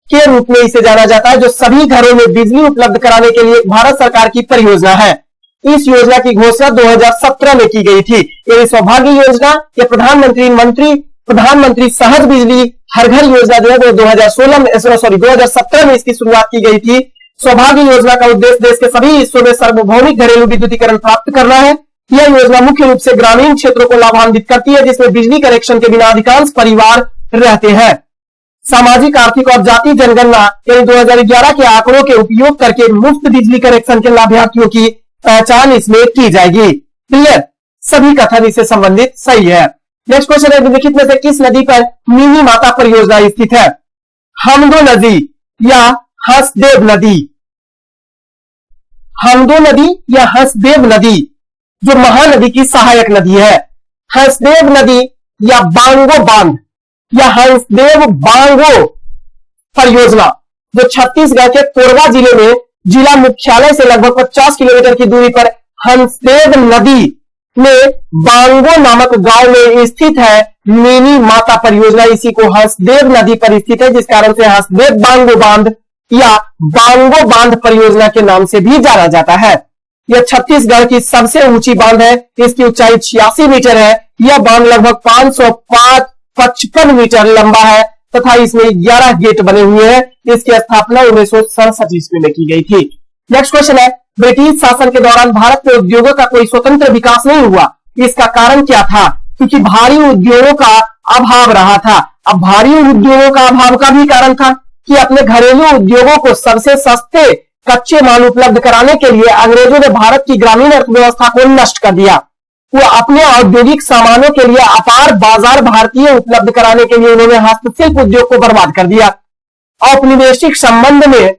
के रूप में इसे जाना जाता है, जो सभी घरों में बिजली उपलब्ध कराने के लिए भारत सरकार की परियोजना है। इस योजना की घोषणा 2017 में की गई थी। ये सौभाग्य योजना या प्रधानमंत्री सहज बिजली हर घर योजना जो है वो 2017 में इसकी शुरुआत की गई थी। सौभाग्य योजना का उद्देश्य देश के सभी हिस्सों में सार्वभौमिक घरेलू विद्युतीकरण प्राप्त करना है। यह योजना मुख्य रूप से ग्रामीण क्षेत्रों को लाभान्वित करती है, जिसमें बिजली कनेक्शन के बिना अधिकांश परिवार रहते हैं। सामाजिक, आर्थिक और जाति जनगणना यानी 2011 के आंकड़ों के उपयोग करके मुफ्त बिजली कनेक्शन के लाभार्थियों की पहचान इसमें की जाएगी। क्लियर। सभी कथन इससे संबंधित सही है। नेक्स्ट क्वेश्चन है, निम्नलिखित में से किस नदी पर मिनी माता परियोजना स्थित है? हमदो नदी या हसदेव नदी? हमदो नदी या हसदेव नदी जो महानदी की सहायक नदी है। हसदेव नदी या बांगो बांध या हसदेव बांगो परियोजना जो छत्तीसगढ़ के कोरबा जिले में जिला मुख्यालय से लगभग 50 किलोमीटर की दूरी पर हसदेव नदी में बांगो नामक गांव में स्थित है। मिनी माता परियोजना इसी को हसदेव नदी पर स्थित है, जिस कारण से हसदेव बांगो बांध या बांगो बांध परियोजना के नाम से भी जाना जाता है। यह छत्तीसगढ़ की सबसे ऊंची बांध है। इसकी ऊंचाई 86 मीटर है। यह बांध लगभग 555 मीटर लंबा है तथा इसमें 11 गेट बने हुए हैं। इसकी स्थापना 1967 ईस्वी में की गई थी। नेक्स्ट क्वेश्चन है, ब्रिटिश शासन के दौरान भारत में उद्योगों का कोई स्वतंत्र विकास नहीं हुआ। इसका कारण क्या था? क्योंकि भारी उद्योगों का अभाव रहा था। अब भारी उद्योगों का अभाव का भी कारण था कि अपने घरेलू उद्योगों को सबसे सस्ते कच्चे माल उपलब्ध कराने के लिए अंग्रेजों ने भारत की ग्रामीण अर्थव्यवस्था को नष्ट कर दिया। वो अपने औद्योगिक सामानों के लिए अपार बाजार भारतीय उपलब्ध कराने के लिए उन्होंने हस्तशिल्प उद्योग को बर्बाद कर दिया। औपनिवेशिक संबंध में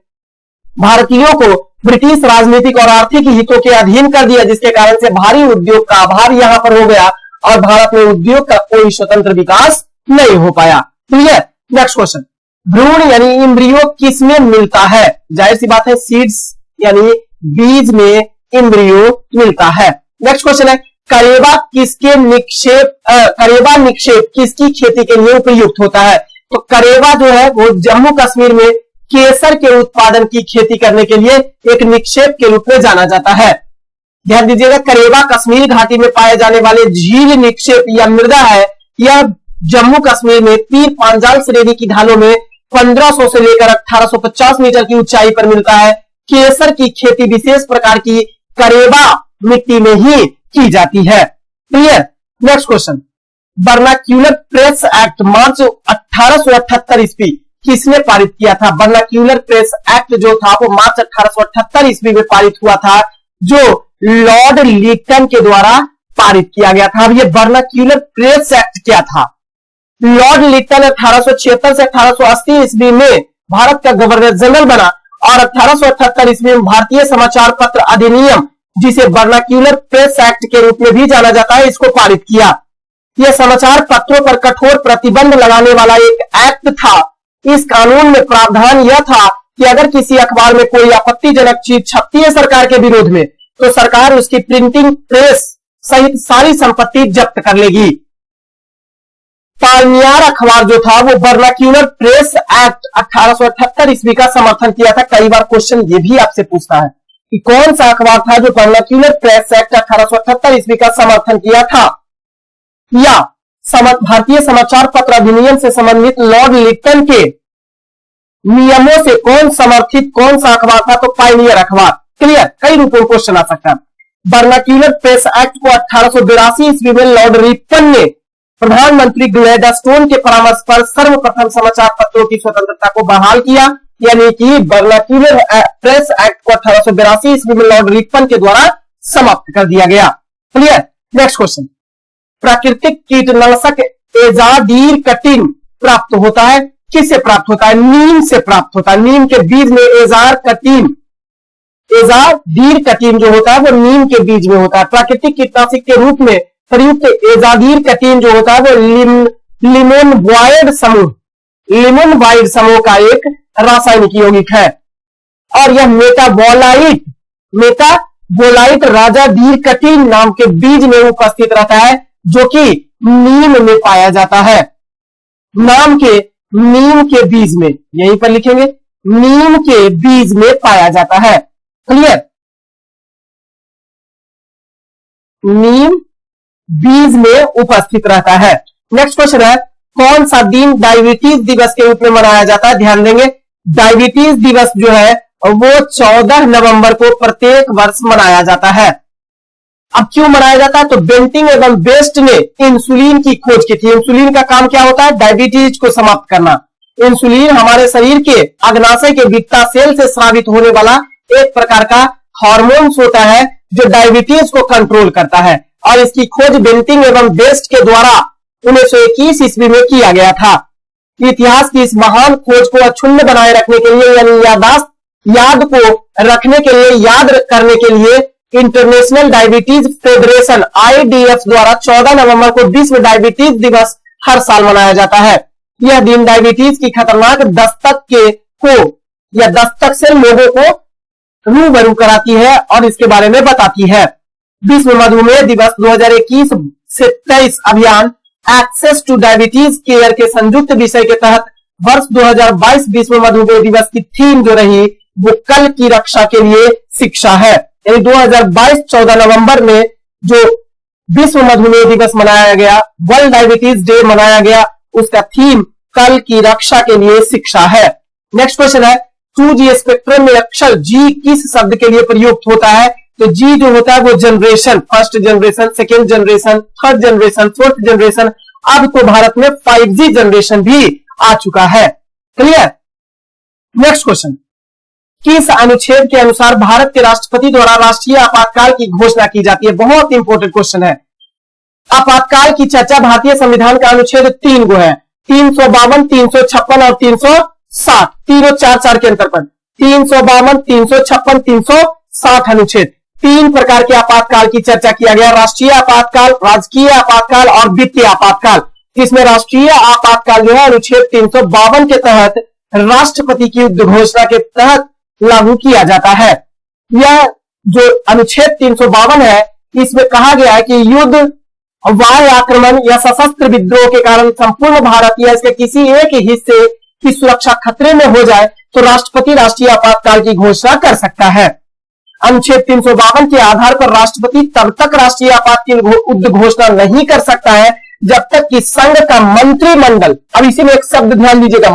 भारतीयों को ब्रिटिश राजनीतिक और आर्थिक हितों के अधीन कर दिया, जिसके कारण से भारी उद्योग का अभाव यहां पर हो गया और भारत में उद्योग का कोई स्वतंत्र विकास नहीं हो पाया। क्लियर। नेक्स्ट क्वेश्चन, भ्रूण यानी एम्ब्रियो किस में मिलता है? जाहिर सी बात है सीड्स यानी बीज में एम्ब्रियो मिलता है। नेक्स्ट क्वेश्चन है, करेबा निक्षेप किसकी खेती के लिए उपयुक्त होता है? तो करेबा जो है वो जम्मू कश्मीर में केसर के उत्पादन की खेती करने के लिए एक निक्षेप के रूप में जाना जाता है। ध्यान दीजिएगा, करेबा कश्मीर घाटी में पाए जाने वाले झील निक्षेप या मृदा है। यह जम्मू कश्मीर में 3 पांचाल श्रेणी की ढालों में 1500 से लेकर 1850 मीटर की ऊंचाई पर मिलता है। केसर की खेती विशेष प्रकार की करेबा मिट्टी में ही की जाती है। Clear. Next question, Vernacular Press Act March 1878 ईस्वी किसने पारित किया था? वर्नाक्यूलर प्रेस एक्ट जो था वो मार्च 1878 ईस्वी में पारित हुआ था, जो लॉर्ड लिटन के द्वारा पारित किया गया था। अब ये वर्नाक्यूलर प्रेस एक्ट क्या था? लॉर्ड लिटन 1876 से 1880 ईस्वी में भारत का गवर्नर जनरल बना और 1878 ईस्वी में भारतीय समाचार पत्र अधिनियम, जिसे वर्नाक्यूलर प्रेस एक्ट के रूप में भी जाना जाता है, इसको पारित किया। यह समाचार पत्रों पर कठोर प्रतिबंध लगाने वाला एक एक्ट था। इस कानून में प्रावधान यह था कि अगर किसी अखबार में कोई आपत्तिजनक चीज छपती है सरकार के विरोध में, तो सरकार उसकी प्रिंटिंग प्रेस सहित सारी संपत्ति जब्त कर लेगी। पालनियार अखबार जो था वो वर्नाक्यूलर प्रेस एक्ट 1878 ईस्वी का समर्थन किया था। कई बार क्वेश्चन ये भी आपसे पूछता है कि कौन सा अखबार था जो वर्नाक्यूलर प्रेस एक्ट 1878 ईस्वी का समर्थन किया था, या भारतीय समाचार पत्र अधिनियम से संबंधित लॉर्ड लिटन के नियमों से कौन समर्थित कौन सा अखबार था? तो पायनियर अखबार। क्लियर। कई रूपों में क्वेश्चन आ सकता है। वर्नाक्यूलर प्रेस एक्ट को 1882 ईस्वी में लॉर्ड रिपन ने प्रधानमंत्री ग्लैडस्टोन के परामर्श पर सर्वप्रथम समाचार पत्रों की स्वतंत्रता को बहाल किया, यानी कि वर्नाक्यूलर प्रेस एक्ट को 1882 ईस्वी में लॉर्ड रिपन के द्वारा समाप्त कर दिया गया। क्लियर। नेक्स्ट क्वेश्चन, प्राकृतिक कीटनाशक एजाडीरकटिन प्राप्त होता है, किससे प्राप्त होता है? नीम से प्राप्त होता है। नीम के बीज में एजाडीरकटिन जो होता है वो नीम के बीज में होता है। प्राकृतिक कीटनाशक के रूप में प्रयुक्त एजाडीरकटिन जो होता है वो लिमोनवाइड समूह का एक रासायनिक यौगिक है और यह मेटाबोलाइट राजाडीरकटिन नाम के बीज में उपस्थित रहता है, जो कि नीम में पाया जाता है। नीम के बीज में, यहीं पर लिखेंगे, नीम के बीज में पाया जाता है। क्लियर। नीम बीज में उपस्थित रहता है। नेक्स्ट क्वेश्चन है, कौन सा दिन डायबिटीज दिवस के रूप में मनाया जाता है? ध्यान देंगे, डायबिटीज दिवस जो है वो 14 नवंबर को प्रत्येक वर्ष मनाया जाता है। अब क्यों मनाया जाता है? तो बेंटिंग एवं बेस्ट ने इंसुलिन की खोज की थी। इंसुलिन का काम क्या होता है? डायबिटीज को समाप्त करना। इंसुलिन हमारे शरीर के अग्नाशय के वित्ता सेल से स्रावित होने वाला एक प्रकार का हार्मोन्स होता है जो डायबिटीज को कंट्रोल करता है, और इसकी खोज बेंटिंग एवं बेस्ट के द्वारा 1921 ईस्वी में किया गया था। इतिहास की इस महान खोज को अक्षुण्ण बनाए रखने के लिए, यानी याद को रखने के लिए, याद करने के लिए इंटरनेशनल डायबिटीज फेडरेशन IDF द्वारा 14 नवंबर को विश्व डायबिटीज दिवस हर साल मनाया जाता है। यह दिन डायबिटीज की खतरनाक दस्तक से लोगों को रूबरू कराती है और इसके बारे में बताती है। विश्व मधुमेह दिवस 2021 से 23 अभियान एक्सेस टू डायबिटीज केयर के संयुक्त विषय के तहत वर्ष 2022 विश्व मधुमेह दिवस की थीम जो रही वो कल की रक्षा के लिए शिक्षा है। यानी 2022 14 नवंबर में जो विश्व मधुमेह दिवस मनाया गया, वर्ल्ड डायबिटीज डे मनाया गया, उसका थीम कल की रक्षा के लिए शिक्षा है। नेक्स्ट क्वेश्चन है, 2G स्पेक्ट्रम में अक्षर G किस शब्द के लिए प्रयुक्त होता है? तो G जो होता है वो generation, first generation, second generation, third generation, fourth generation, अब तो भारत में 5G जनरेशन भी आ चुका है। क्लियर। नेक्स्ट क्वेश्चन, किस अनुच्छेद के अनुसार भारत के राष्ट्रपति द्वारा राष्ट्रीय आपातकाल की घोषणा की जाती है? बहुत इंपॉर्टेंट क्वेश्चन है। आपातकाल की चर्चा भारतीय संविधान का अनुच्छेद 3 गो है, 352, 356 और 360, तीनों 4 के अंतर पर 352, 356, 360 अनुच्छेद। 3 प्रकार के आपातकाल की चर्चा किया गया, राष्ट्रीय आपातकाल, राजकीय आपातकाल और वित्तीय आपातकाल। इसमें राष्ट्रीय आपातकाल जो है अनुच्छेद 352 के तहत राष्ट्रपति की युद्ध घोषणा के तहत लागू किया जाता है। यह जो अनुच्छेद 352 है, इसमें कहा गया है कि युद्ध, वायु आक्रमण या सशस्त्र विद्रोह के कारण संपूर्ण भारत या इसके किसी एक हिस्से की सुरक्षा खतरे में हो जाए तो राष्ट्रपति राष्ट्रीय आपातकाल की घोषणा कर सकता है। अनुच्छेद 352 के आधार पर राष्ट्रपति तब तक राष्ट्रीय आपातकाल युद्ध घोषणा नहीं कर सकता है जब तक कि संघ का मंत्रिमंडल, अब इसी में एक शब्द ध्यान दीजिएगा,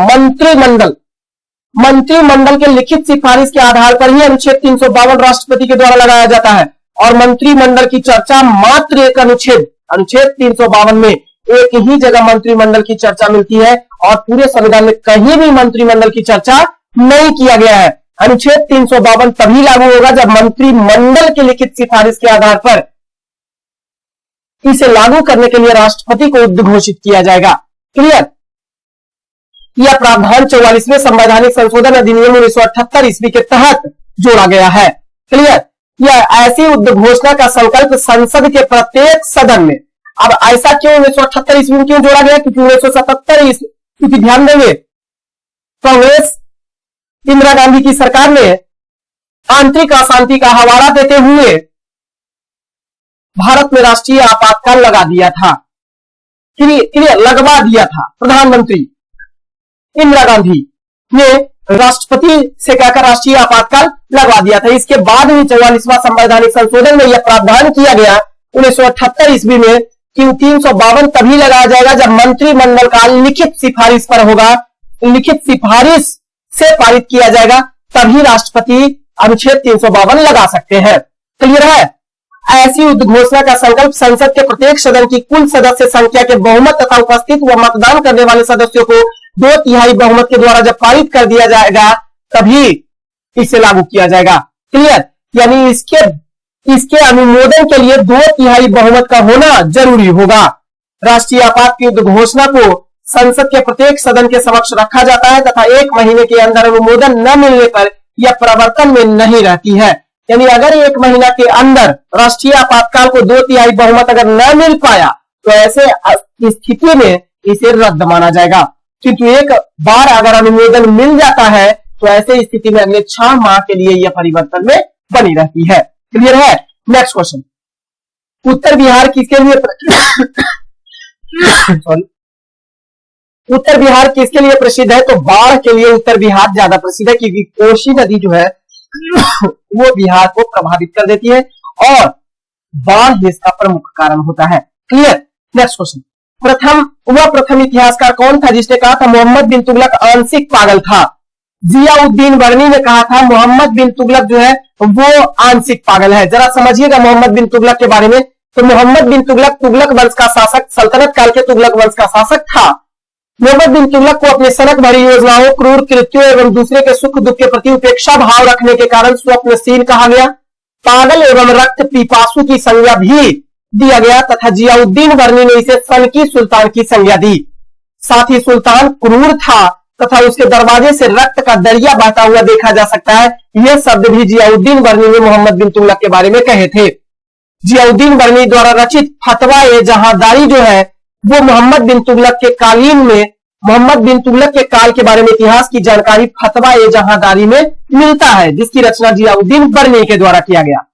मंत्रिमंडल के लिखित सिफारिश के आधार पर ही अनुच्छेद 352 राष्ट्रपति के द्वारा लगाया जाता है। और मंत्रिमंडल की चर्चा मात्र एक अनुच्छेद 352 में एक ही जगह मंत्रिमंडल की चर्चा मिलती है और पूरे संविधान में कहीं भी मंत्रिमंडल की चर्चा नहीं किया गया है। अनुच्छेद 352 तभी लागू होगा जब मंत्रिमंडल की लिखित सिफारिश के आधार पर इसे लागू करने के लिए राष्ट्रपति को युद्ध घोषित किया जाएगा। क्लियर? यह प्रावधान 44वें संवैधानिक संशोधन अधिनियम 1978 ईस्वी के तहत जोड़ा गया है। क्लियर? यह ऐसी युद्ध घोषणा का संकल्प संसद के प्रत्येक सदन में, अब ऐसा क्यों 1978 ईस्वी में क्यों जोड़ा गया? क्योंकि 1977 ईस्वी, क्योंकि ध्यान देंगे कांग्रेस इंदिरा गांधी की सरकार ने आंतरिक अशांति का हवाला देते हुए भारत में राष्ट्रीय आपातकाल लगा दिया था, क्लियर, लगवा दिया था। प्रधानमंत्री इंदिरा गांधी ने राष्ट्रपति से कहकर राष्ट्रीय आपातकाल लगवा दिया था। इसके बाद भी 44वां संवैधानिक संशोधन में यह प्रावधान किया गया 1978 ईस्वी में कि 352 तभी लगाया जाएगा जब मंत्रिमंडल का लिखित सिफारिश पर होगा, लिखित सिफारिश से पारित किया जाएगा, तभी राष्ट्रपति अनुच्छेद 352 लगा सकते हैं। क्लियर है? ऐसी युद्ध घोषणा का संकल्प संसद के प्रत्येक सदन की कुल सदस्य संख्या के बहुमत तथा उपस्थित व मतदान करने वाले सदस्यों को 2/3 बहुमत के द्वारा जब पारित कर दिया जाएगा तभी इसे लागू किया जाएगा। क्लियर? यानी इसके अनुमोदन के लिए 2/3 बहुमत का होना जरूरी होगा। राष्ट्रीय आपात युद्ध घोषणा को संसद के प्रत्येक सदन के समक्ष रखा जाता है तथा 1 महीने के अंदर अनुमोदन न मिलने पर यह प्रवर्तन में नहीं रहती है। यानी अगर 1 महीना के अंदर राष्ट्रीय आपातकाल को 2/3 बहुमत अगर न मिल पाया तो ऐसे स्थिति में इसे रद्द माना जाएगा। किंतु एक बार अगर अनुमोदन मिल जाता है तो ऐसे स्थिति में अगले 6 माह के लिए यह परिवर्तन में बनी रहती है। क्लियर है? नेक्स्ट क्वेश्चन, उत्तर बिहार किसके लिए उत्तर बिहार किसके लिए प्रसिद्ध है? तो बाढ़ के लिए उत्तर बिहार ज्यादा प्रसिद्ध है, क्योंकि कोसी नदी जो है वो बिहार को प्रभावित कर देती है और बाढ़ इसका प्रमुख कारण होता है। क्लियर? नेक्स्ट क्वेश्चन, प्रथम इतिहासकार कौन था जिसने कहा था मोहम्मद बिन तुगलक आंशिक पागल था? जियाउद्दीन वर्नी ने कहा था मोहम्मद बिन तुगलक जो है वो आंशिक पागल है। जरा समझिएगा मोहम्मद बिन तुगलक के बारे में। तो मोहम्मद बिन तुगलक तुगलक वंश का शासक, सल्तनत काल के तुगलक वंश का शासक था। मोहम्मद बिन तुगलक को अपने सनक भरी योजनाओं, क्रूर कृत्यों एवं दूसरे के सुख दुख के प्रति उपेक्षा भाव रखने के कारण स्वप्नशील कहा गया। पागल एवं रक्त पिपासु की संज्ञा भी दिया गया तथा जियाउद्दीन वर्नी ने इसे सन की सुल्तान की संज्ञा दी। साथ ही सुल्तान क्रूर था तथा उसके दरवाजे से रक्त का दरिया बहता हुआ देखा जा सकता है। यह शब्द भी जियाउद्दीन वर्नी ने मोहम्मद बिन तुगलक के बारे में कहे थे। जियाउद्दीन वर्नी द्वारा रचित फतवा ए जहांदारी जो है वो मोहम्मद बिन तुगलक के कालीन में, मोहम्मद बिन तुगलक के काल के बारे में इतिहास की जानकारी फतवा ए जहांदारी में मिलता है, जिसकी रचना जियाउद्दीन वर्नी के द्वारा किया गया।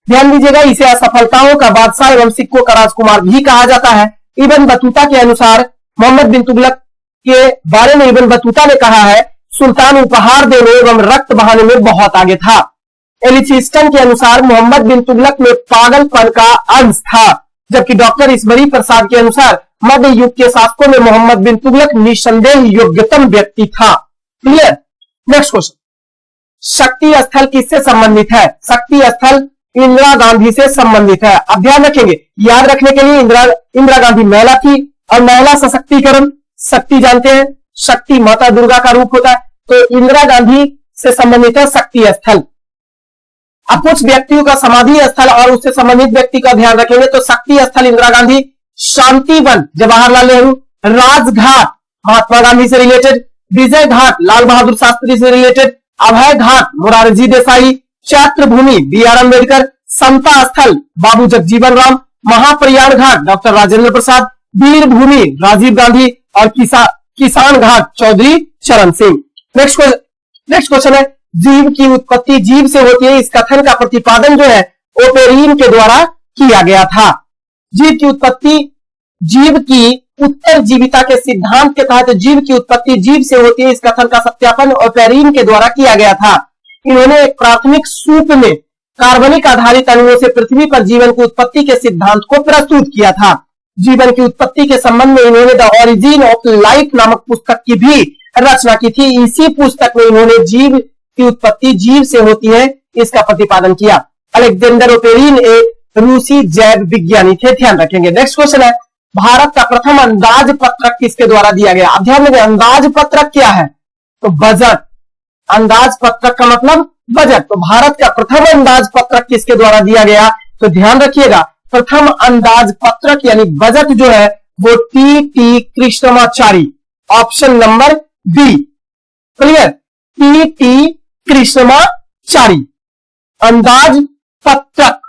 ध्यान दीजिएगा, इसे असफलताओं का बादशाह एवं सिक्कों का राजकुमार भी कहा जाता है। इब्न बतूता के अनुसार मोहम्मद बिन तुगलक के बारे में इब्न बतूता ने कहा है सुल्तान उपहार देने एवं रक्त बहाने में बहुत आगे था। एलिचिस्टन के अनुसार मोहम्मद बिन तुगलक में पागलपन का अंश था, जबकि डॉक्टर ईश्वरी प्रसाद के अनुसार मध्य युग के शासकों में मोहम्मद बिन तुगलक निसंदेह योग्यतम व्यक्ति था। क्लियर? नेक्स्ट क्वेश्चन, शक्ति स्थल किससे संबंधित है? शक्ति स्थल इंदिरा गांधी से संबंधित है। अब ध्यान रखेंगे, याद रखने के लिए इंदिरा गांधी महिला थी और महिला सशक्तिकरण, शक्ति जानते हैं, शक्ति माता दुर्गा का रूप होता है। तो इंदिरा गांधी से संबंधित है शक्ति स्थल। अब कुछ व्यक्तियों का समाधि स्थल और उससे संबंधित व्यक्ति का ध्यान रखेंगे तो शक्ति स्थल इंदिरा गांधी, शांति वन जवाहरलाल नेहरू, राजघाट महात्मा गांधी से रिलेटेड, विजय घाट लाल बहादुर शास्त्री से related, Abhay Ghat Morarji Desai, Chaitra Bhoomi B R Ambedkar, Samta Sthal Babu Jagjivan Ram, Mahaprayan Ghat doctor Rajendra Prasad, Veer Bhoomi Rajiv Gandhi और किसान घाट चौधरी चरण सिंह। नेक्स्ट क्वेश्चन है, जीव की उत्पत्ति जीव से होती है, इस कथन का प्रतिपादन जो है ओपेरिन के द्वारा किया गया था। जीव की उत्पत्ति जीव की उत्तरजीविता के सिद्धांत के तहत जीव की उत्पत्ति जीव से होती है, इस कथन का सत्यापन ओपेरिन के द्वारा किया गया था। इन्होंने एक प्राथमिक सूप में कार्बनिक आधारित अणुओं से पृथ्वी पर जीवन की उत्पत्ति के सिद्धांत को प्रस्तुत किया था। जीवन की उत्पत्ति के संबंध में इन्होंने द ओरिजिन ऑफ लाइफ नामक पुस्तक की भी रचना की थी। इसी पुस्तक में इन्होंने जीव की उत्पत्ति जीव से होती है इसका प्रतिपादन किया। अलेक्जेंडर ओपेरिन एक रूसी जैव विज्ञानी थे, ध्यान रखेंगे। नेक्स्ट क्वेश्चन है, भारत का प्रथम अंदाज पत्रक किसके द्वारा दिया गया? अब ध्यान देंगे, अंदाज पत्रक क्या है? तो बजट। अंदाज पत्रक का मतलब बजट। तो भारत का प्रथम अंदाज पत्रक किसके द्वारा दिया गया? तो ध्यान रखिएगा, प्रथम अंदाज पत्रक यानी बजट जो है वो T Krishnamachari, option number B. Clear? T Krishnamachari अंदाज पत्रक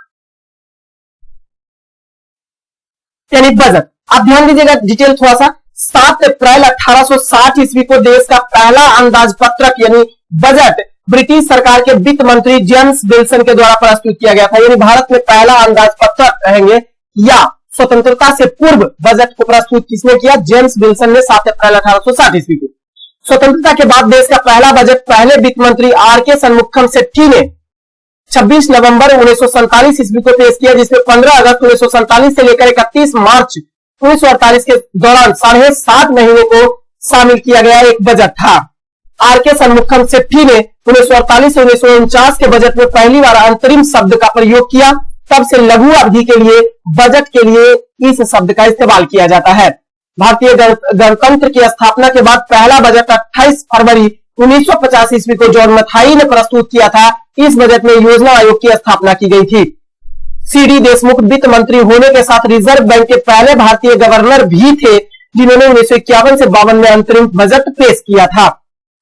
यानी बजट। आप ध्यान दीजिएगा डिटेल थोड़ा सा। 7 अप्रैल 1860 ईस्वी को देश का पहला अंदाज पत्रक यानी बजट ब्रिटिश सरकार के वित्त मंत्री जेम्स विल्सन के द्वारा प्रस्तुत किया गया था। यानी भारत में पहला अंदाज पत्रक कहेंगे या स्वतंत्रता से पूर्व बजट को प्रस्तुत किसने किया? जेम्स विल्सन ने 7 अप्रैल 1860 ईस्वी को। स्वतंत्रता के बाद देश का पहला बजट पहले वित्त मंत्री आर के शनमुखम शेट्टी ने 26 नवंबर 1947 ईस्वी को पेश किया, जिसमें 15 अगस्त 1947 से लेकर 31 मार्च 1948 के दौरान 7.5 महीने को शामिल किया गया एक बजट था। आर के शनमुखम शेट्टी ने 1948 से 1949 के बजट में पहली बार अंतरिम शब्द का प्रयोग किया। तब से लघु अवधि के लिए बजट के लिए इस शब्द का इस्तेमाल किया जाता है। भारतीय गणतंत्र की स्थापना के बाद पहला बजट 28 फरवरी 1950 ईस्वी को जॉन मथाई ने प्रस्तुत किया था। इस बजट में योजना आयोग की स्थापना की गई थी। सीडी देशमुख वित्त मंत्री होने के साथ रिजर्व बैंक के पहले भारतीय गवर्नर भी थे, जिन्होंने 1951 से 52 में अंतरिम बजट पेश किया था।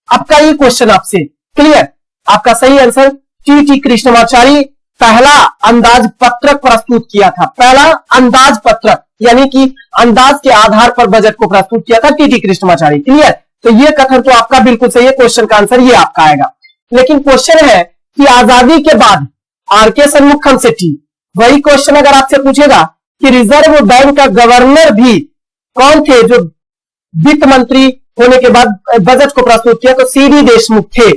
आपका ये क्वेश्चन आपसे क्लियर? आपका सही आंसर टी कृष्णमाचारी पहला अंदाज पत्रक प्रस्तुत किया था। पहला अंदाज पत्रक यानी कि अंदाज के आधार पर बजट को प्रस्तुत किया था टी कृष्णमाचारी। क्लियर? तो ये कथन तो आपका बिल्कुल सही है। क्वेश्चन का आंसर ये आपका आएगा। लेकिन क्वेश्चन है कि आजादी के बाद आर के शनमुखम शेट्टी, वही क्वेश्चन अगर आपसे पूछेगा कि रिजर्व बैंक का गवर्नर भी कौन थे जो वित्त मंत्री होने के बाद बजट को प्रस्तुत किया, तो सीडी देशमुख थे।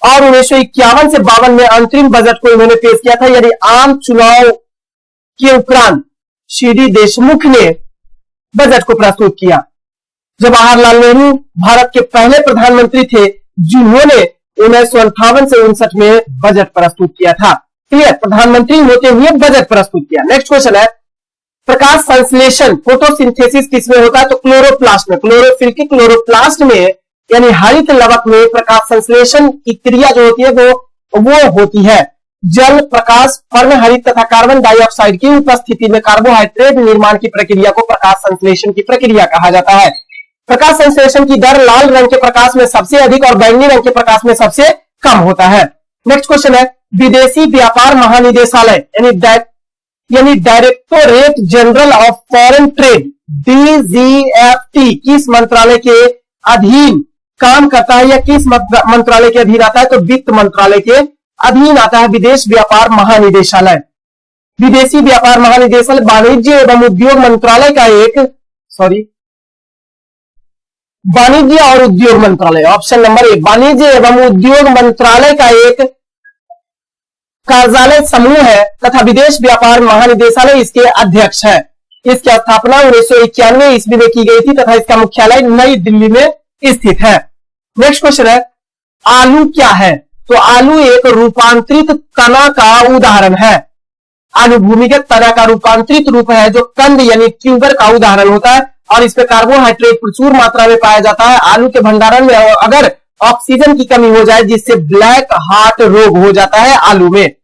और 1951 से 52 में अंतरिम बजट को इन्होंने पेश किया था। यानी आम चुनाव के उपरांत सीडी देशमुख ने बजट को प्रस्तुत किया। जवाहरलाल नेहरू भारत के पहले प्रधानमंत्री थे जिन्होंने 1958 से 59 में बजट प्रस्तुत किया था। क्लियर? प्रधानमंत्री होते हुए बजट प्रस्तुत किया। नेक्स्ट क्वेश्चन है, प्रकाश संश्लेषण फोटोसिंथेसिस किसमें होता है? तो क्लोरोप्लास्ट में। क्लोरोफिल के क्लोरोप्लास्ट में यानी हरित लवक में प्रकाश संश्लेषण की क्रिया जो होती है वो होती है। जल, प्रकाश, पर्णहरित तथा कार्बन डाइऑक्साइड की उपस्थिति में कार्बोहाइड्रेट निर्माण की प्रक्रिया को प्रकाश संश्लेषण की प्रक्रिया कहा जाता है। प्रकाश संश्लेषण की दर लाल रंग के प्रकाश में सबसे अधिक और बैंगनी रंग के प्रकाश में सबसे कम होता है। नेक्स्ट क्वेश्चन है, विदेशी व्यापार महानिदेशालय यानी directorate general of foreign trade DGFT किस मंत्रालय के अधीन काम करता है या किस मंत्रालय के अधीन आता है? तो वित्त मंत्रालय के अधीन आता है विदेश व्यापार महानिदेशालय। विदेशी व्यापार महानिदेशालय वाणिज्य एवं उद्योग मंत्रालय का वाणिज्य और उद्योग मंत्रालय, ऑप्शन नंबर 1, वाणिज्य एवं उद्योग मंत्रालय का एक कार्यालय समूह है तथा विदेश व्यापार महानिदेशालय इसके अध्यक्ष है। इसकी स्थापना 1991 ईस्वी में की गई थी तथा इसका मुख्यालय नई दिल्ली में स्थित है। नेक्स्ट क्वेश्चन है, आलू क्या है? तो आलू एक रूपांतरित तना का उदाहरण है। आलू भूमिगत तना का रूपांतरित रूप है जो कंद यानी ट्यूबर का उदाहरण होता है और इसमें कार्बोहाइड्रेट प्रचुर मात्रा में पाया जाता है। आलू के भंडारण में अगर ऑक्सीजन की कमी हो जाए, जिससे ब्लैक हार्ट रोग हो जाता है आलू में।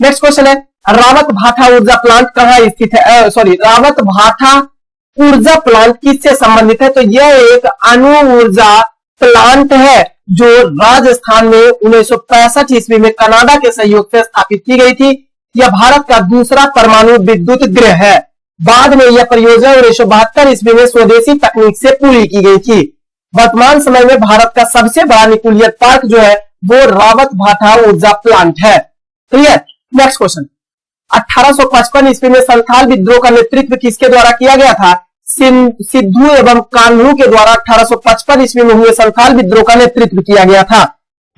नेक्स्ट क्वेश्चन है, रावत भाठा ऊर्जा प्लांट कहां स्थित है? रावत भाठा ऊर्जा प्लांट किससे संबंधित है? तो यह एक अणु ऊर्जा प्लांट है जो राजस्थान में 1965 ईस्वी में कनाडा के सहयोग से स्थापित की गई थी। यह भारत का दूसरा परमाणु विद्युत गृह है। बाद में यह परियोजना 1972 ईस्वी में स्वदेशी तकनीक से पूरी की गई थी। वर्तमान समय में भारत का सबसे बड़ा न्यूक्लियर पार्क जो है वो रावत भाठा ऊर्जा प्लांट है। क्लियर। नेक्स्ट क्वेश्चन, 1855 ईस्वी में संथाल विद्रोह का नेतृत्व किसके द्वारा किया गया था? सिद्धू एवं कान्हू के द्वारा 1855 ईस्वी में हुए संथाल विद्रोह का नेतृत्व किया गया था।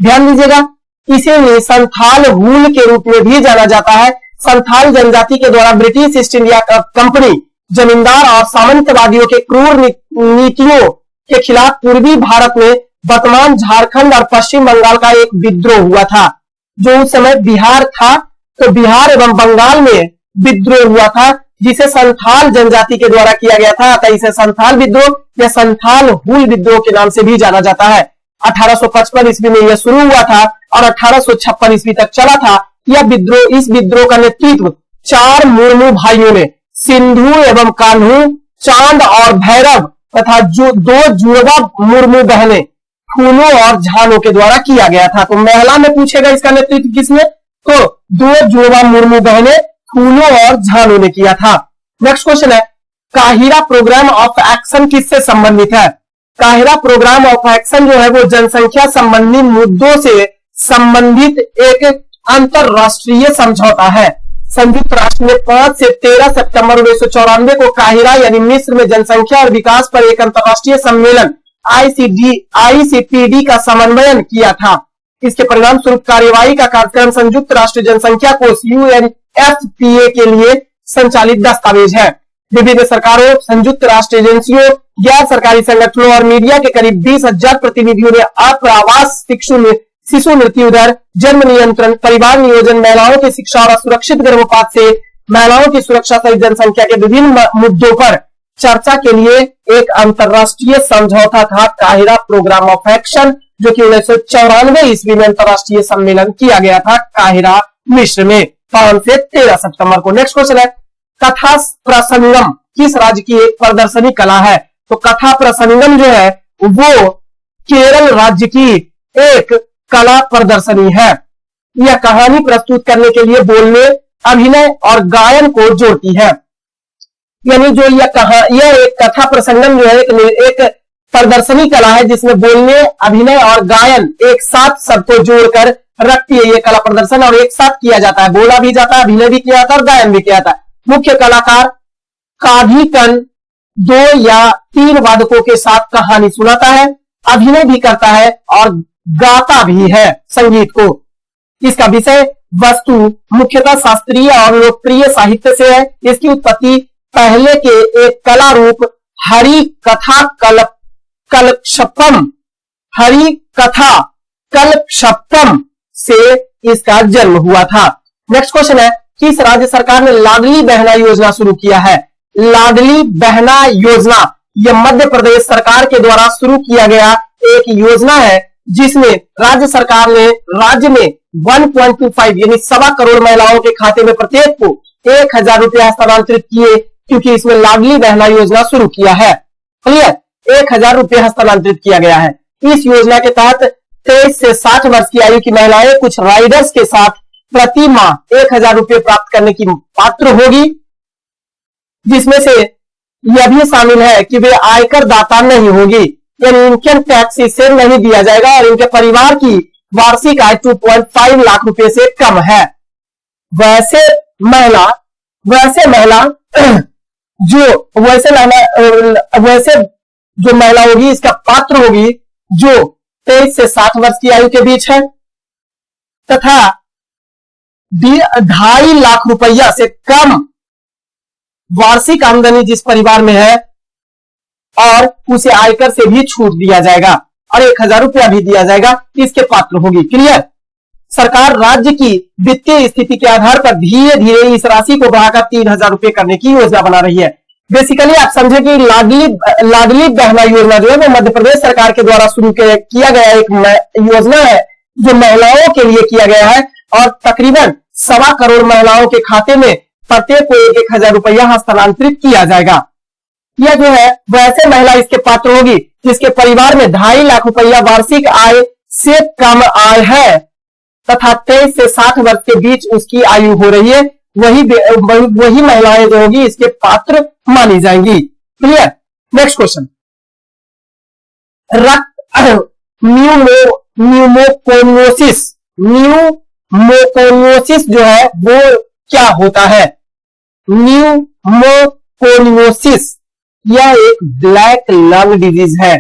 ध्यान दीजिएगा, इसे संथाल हुल के रूप में भी जाना जाता है। संथाल जनजाति के द्वारा ब्रिटिश ईस्ट इंडिया कंपनी जमींदार और सामंतवादियों के क्रूर नीतियों के खिलाफ पूर्वी भारत में वर्तमान झारखंड और पश्चिम बंगाल का एक विद्रोह हुआ था, जो उस समय बिहार था। तो बिहार एवं बंगाल में विद्रोह हुआ था जिसे संथाल जनजाति के द्वारा किया गया था, अतः इसे संथाल विद्रोह या संथाल हुल विद्रोह के नाम से भी जाना जाता है। 1855 ईस्वी में यह शुरू हुआ था और 1856 ईस्वी तक चला था। यह विद्रोह, इस विद्रोह का नेतृत्व 4 मुर्मू भाइयों ने, सिंधु एवं कान्हू, चांद और भैरव तथा जो 2 जुड़वा मुर्मू बहने फूलों और झानों के द्वारा किया गया था। तो महिला में पूछेगा इसका नेतृत्व किसने? तो 2 जुड़वा मुर्मू बहने फूलों और झानों ने किया था। नेक्स्ट क्वेश्चन है, काहिरा प्रोग्राम ऑफ एक्शन किससे संबंधित है? काहिरा प्रोग्राम ऑफ एक्शन जो है वो जनसंख्या संबंधी मुद्दों से संबंधित एक अंतरराष्ट्रीय समझौता है। संयुक्त राष्ट्र ने 5 से 13 सितंबर 1994 को काहिरा यानी मिस्र में जनसंख्या और विकास पर एक अंतरराष्ट्रीय सम्मेलन ICPD का समन्वयन किया था। इसके परिणाम स्वरूप कार्यवाही का कार्यक्रम संयुक्त राष्ट्र जनसंख्या कोष UNFPA के लिए संचालित दस्तावेज है। विभिन्न सरकारों, संयुक्त राष्ट्र एजेंसियों, गैर सरकारी संगठनों और मीडिया के करीब 20,000 प्रतिनिधियों ने अप्रवास शिशु मृत्यु दर, जन्म नियंत्रण, परिवार नियोजन, महिलाओं की शिक्षा और सुरक्षित गर्भपात से महिलाओं की सुरक्षा सहित जनसंख्या के विभिन्न मुद्दों पर चर्चा के लिए एक अंतरराष्ट्रीय समझौता था, काहिरा प्रोग्राम ऑफ एक्शन, जो कि 1994 ईस्वी में अंतरराष्ट्रीय सम्मेलन किया गया था काहिरा मिस्र में 5 से 13 सितंबर को। नेक्स्ट क्वेश्चन है, कथा प्रसंगम किस राज्य की एक प्रदर्शनी कला है? तो कथा प्रसंगम जो है वो केरल राज्य की एक कला प्रदर्शनी है। यह कहानी प्रस्तुत करने के लिए बोलने, अभिनय और गायन को जोड़ती है। यानी जो यह एक कथा प्रसंगम जो है एक प्रदर्शनी कला है जिसमें बोलने, अभिनय और गायन एक साथ सबको जोड़कर रखती है। ये कला प्रदर्शन और एक साथ किया जाता है, बोला भी जाता है, अभिनय भी किया जाता है और गायन भी किया जाता है। मुख्य कलाकार काभिकन 2 या 3 वादकों के साथ कहानी सुनाता है, अभिनय भी करता है और गाता भी है संगीत को। इसका विषय वस्तु मुख्यतः शास्त्रीय और लोकप्रिय साहित्य से है। इसकी उत्पत्ति पहले के एक कला रूप हरि कथा कल्पशप्तम से इसका जन्म हुआ था। नेक्स्ट क्वेश्चन है, किस राज्य सरकार ने लाडली बहना योजना शुरू किया है? लाडली बहना योजना यह मध्य प्रदेश सरकार के द्वारा शुरू किया गया एक योजना है जिसमें राज्य सरकार ने राज्य में 1.25 यानी 1.25 करोड़ महिलाओं के खाते में प्रत्येक को 1,000 रुपया हस्तांतरित किए, क्योंकि इसमें लाडली बहना योजना शुरू किया है। क्लियर, 1,000 रुपये हस्तांतरित किया गया है। इस योजना के तहत 23 से 60 वर्ष की आयु की महिलाएं कुछ राइडर्स के साथ प्रति माह 1,000 रुपये प्राप्त करने की पात्र होगी, जिसमें से यह भी शामिल है कि वे आयकर दाता नहीं होगी, यानी इनकम टैक्स इसे नहीं दिया जाएगा और इनके परिवार की वार्षिक आय 2.5 लाख रुपए से कम है। वैसे महिला जो महिला होगी इसका पात्र होगी जो 23 से 60 वर्ष की आयु के बीच है तथा 2.5 लाख रुपया से कम वार्षिक आमदनी जिस परिवार में है और उसे आयकर से भी छूट दिया जाएगा और 1,000 रुपया भी दिया जाएगा, इसके पात्र होगी। क्लियर। सरकार राज्य की वित्तीय स्थिति के आधार पर धीरे धीरे इस राशि को बढ़ाकर 3,000 रुपये करने की योजना बना रही है। बेसिकली आप समझे कि लाडली बहना योजना जो है वो मध्य प्रदेश सरकार के द्वारा शुरू किया गया एक योजना है जो महिलाओं के लिए किया गया है और तकरीबन 1.25 करोड़ महिलाओं के खाते में प्रत्येक को 1,000 रुपया हस्तांतरित किया जाएगा। यह जो है वो ऐसे महिला इसके पात्र होगी जिसके परिवार में 2.5 लाख रुपया वार्षिक आय से कम आय है तथा 23 से 60 वर्ष के बीच उसकी आयु हो रही है, वही महिलाएं जो होगी इसके पात्र मानी जाएंगी। क्लियर। नेक्स्ट क्वेश्चन, न्यूमोकोनियोसिस जो है वो क्या होता है? न्यूमोकोनियोसिस यह एक ब्लैक लंग डिजीज है।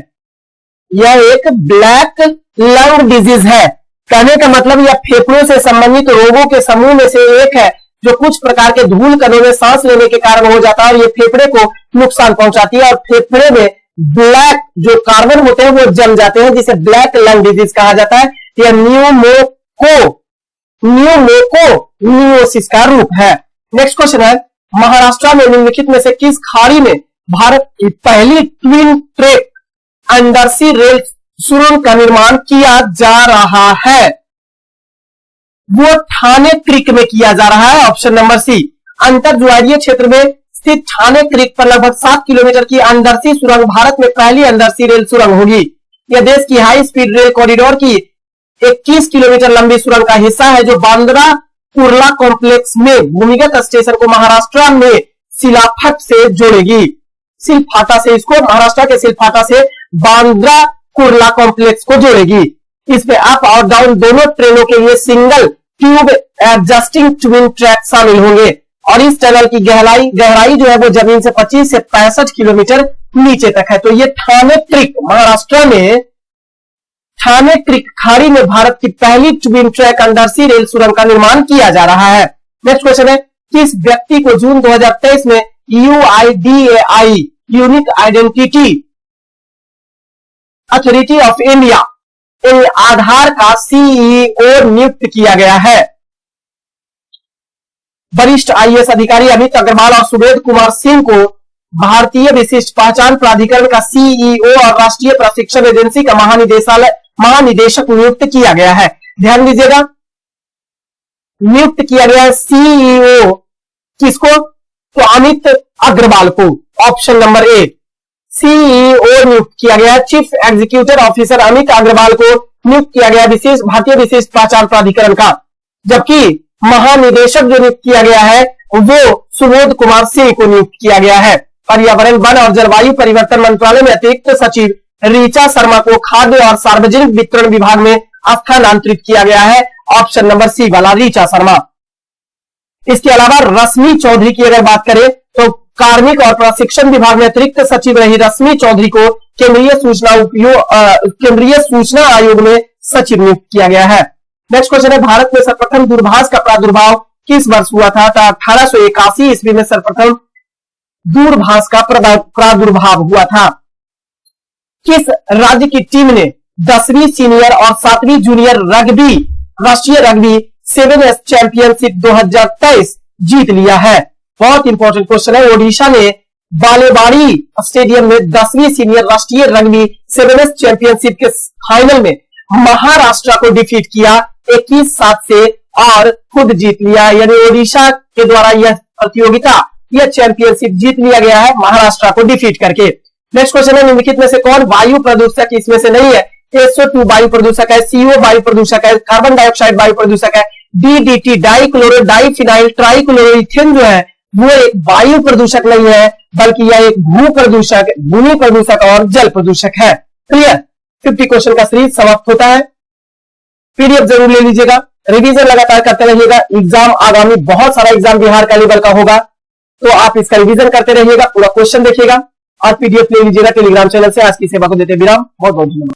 यह एक ब्लैक लंग डिजीज है। कहने का मतलब यह फेफड़ों से संबंधित रोगों के समूह में से एक है जो कुछ प्रकार के धूल कणों में सांस लेने के कारण हो जाता है और ये फेफड़े को नुकसान पहुंचाती है और फेफड़े में ब्लैक जो कार्बन होते हैं वो जम जाते हैं जिसे ब्लैक लंग डिजीज कहा जाता है। यह न्यूमोकोनियोसिस का रूप है। नेक्स्ट क्वेश्चन है, महाराष्ट्र में निम्नलिखित में से किस खाड़ी में भारत की पहली ट्विन ट्रैक अंडरसी रेल सुरंग का निर्माण किया जा रहा है? वो ठाणे क्रीक में किया जा रहा है। Option number C. अंतर ज्वारीय क्षेत्र में स्थित ठाणे क्रीक पर लगभग 7 किलोमीटर की अंडरसी सुरंग भारत में पहली अंडरसी रेल सुरंग होगी। यह देश की हाई स्पीड रेल कॉरिडोर की 21 किलोमीटर लंबी सुरंग का हिस्सा है जो बांद्रा कुर्ला कॉम्प्लेक्स में भूमिगत स्टेशन को महाराष्ट्र में सिलाफट से जोड़ेगी। सिलफाटा से इसको महाराष्ट्र के सिलफाटा से बांद्रा कुर्ला कॉम्प्लेक्स को जोड़ेगी। इसमें अप और डाउन दोनों ट्रेनों के लिए single tube adjusting twin track शामिल होंगे और इस टनल की गहराई जो है वो जमीन से 25 से 65 किलोमीटर नीचे तक है। तो ये ठाणे क्रीक महाराष्ट्र में ठाणे क्रीक खाड़ी में भारत की पहली ट्विन ट्रैक अंडरसी रेल सुरंग का निर्माण किया जा रहा है। नेक्स्ट क्वेश्चन है, किस व्यक्ति को जून 2023 में UIDAI unique identity authority of India Aadhaar का CEO नियुक्त किया गया है? वरिष्ठ IAS अधिकारी अमित अग्रवाल और सुबोध कुमार सिंह को भारतीय विशिष्ट पहचान प्राधिकरण का CEO और राष्ट्रीय प्रशिक्षण एजेंसी का महानिदेशक नियुक्त किया गया है। ध्यान दीजिएगा, नियुक्त किया गया है CEO किसको? तो अमित अग्रवाल को। ऑप्शन नंबर ए CEO नियुक्त किया गया। Chief executive officer Amit Agarwal को नियुक्त किया गया भारतीय विशिष्ट पहचान प्राधिकरण का, जबकि महानिदेशक जो नियुक्त किया गया है वो सुबोध कुमार सिंह को नियुक्त किया गया है। पर्यावरण वन और जलवायु परिवर्तन मंत्रालय में अतिरिक्त सचिव ऋचा शर्मा को खाद्य और सार्वजनिक वितरण विभाग में स्थानांतरित किया गया है। ऑप्शन नंबर सी वाला ऋचा शर्मा। इसके अलावा रश्मि चौधरी की अगर बात करें तो कार्मिक और प्रशिक्षण विभाग में अतिरिक्त सचिव रही रश्मि चौधरी को केंद्रीय सूचना आयोग में सचिव नियुक्त किया गया है। नेक्स्ट क्वेश्चन है, भारत में सर्वप्रथम दूरभाष का प्रादुर्भाव किस वर्ष हुआ था? 1881 ईस्वी में सर्वप्रथम दूरभाष का प्रादुर्भाव हुआ था। किस राज्य की टीम ने 10वीं सीनियर और 7वीं जूनियर राष्ट्रीय रग्बी 7S चैंपियनशिप 2023 जीत लिया है? बहुत इंपॉर्टेंट क्वेश्चन है। ओडिशा ने बालेवाड़ी स्टेडियम में 10वीं सीनियर राष्ट्रीय रग्बी 7S चैंपियनशिप के फाइनल में महाराष्ट्र को डिफीट किया 21-7 से और खुद जीत लिया। यानी ओडिशा के द्वारा यह प्रतियोगिता यह चैंपियनशिप जीत लिया गया है महाराष्ट्र को डिफीट करके। नेक्स्ट क्वेश्चन है, निम्नलिखित में से कौन वायु प्रदूषक इसमें से नहीं है? SO2 वायु प्रदूषक है, CO वायु प्रदूषक है, कार्बन डाइऑक्साइड वायु प्रदूषक है, DDT डाइक्लोरो डाइफिनाइल ट्राइक्लोरोइथेन जो है वो एक वायु प्रदूषक नहीं है बल्कि यह एक भूमि प्रदूषक और जल प्रदूषक है। क्लियर। 50 क्वेश्चन का सीरीज समाप्त होता है। PDF जरूर ले लीजिएगा, रिवीजन लगातार करते रहिएगा। एग्जाम आगामी बहुत सारा एग्जाम बिहार का लेवल का होगा तो आप इसका रिवीजन करते रहिएगा, पूरा क्वेश्चन देखिएगा और PDF ले लीजिएगा टेलीग्राम चैनल से। आज की सेवा को देते विराम। बहुत बहुत धन्यवाद।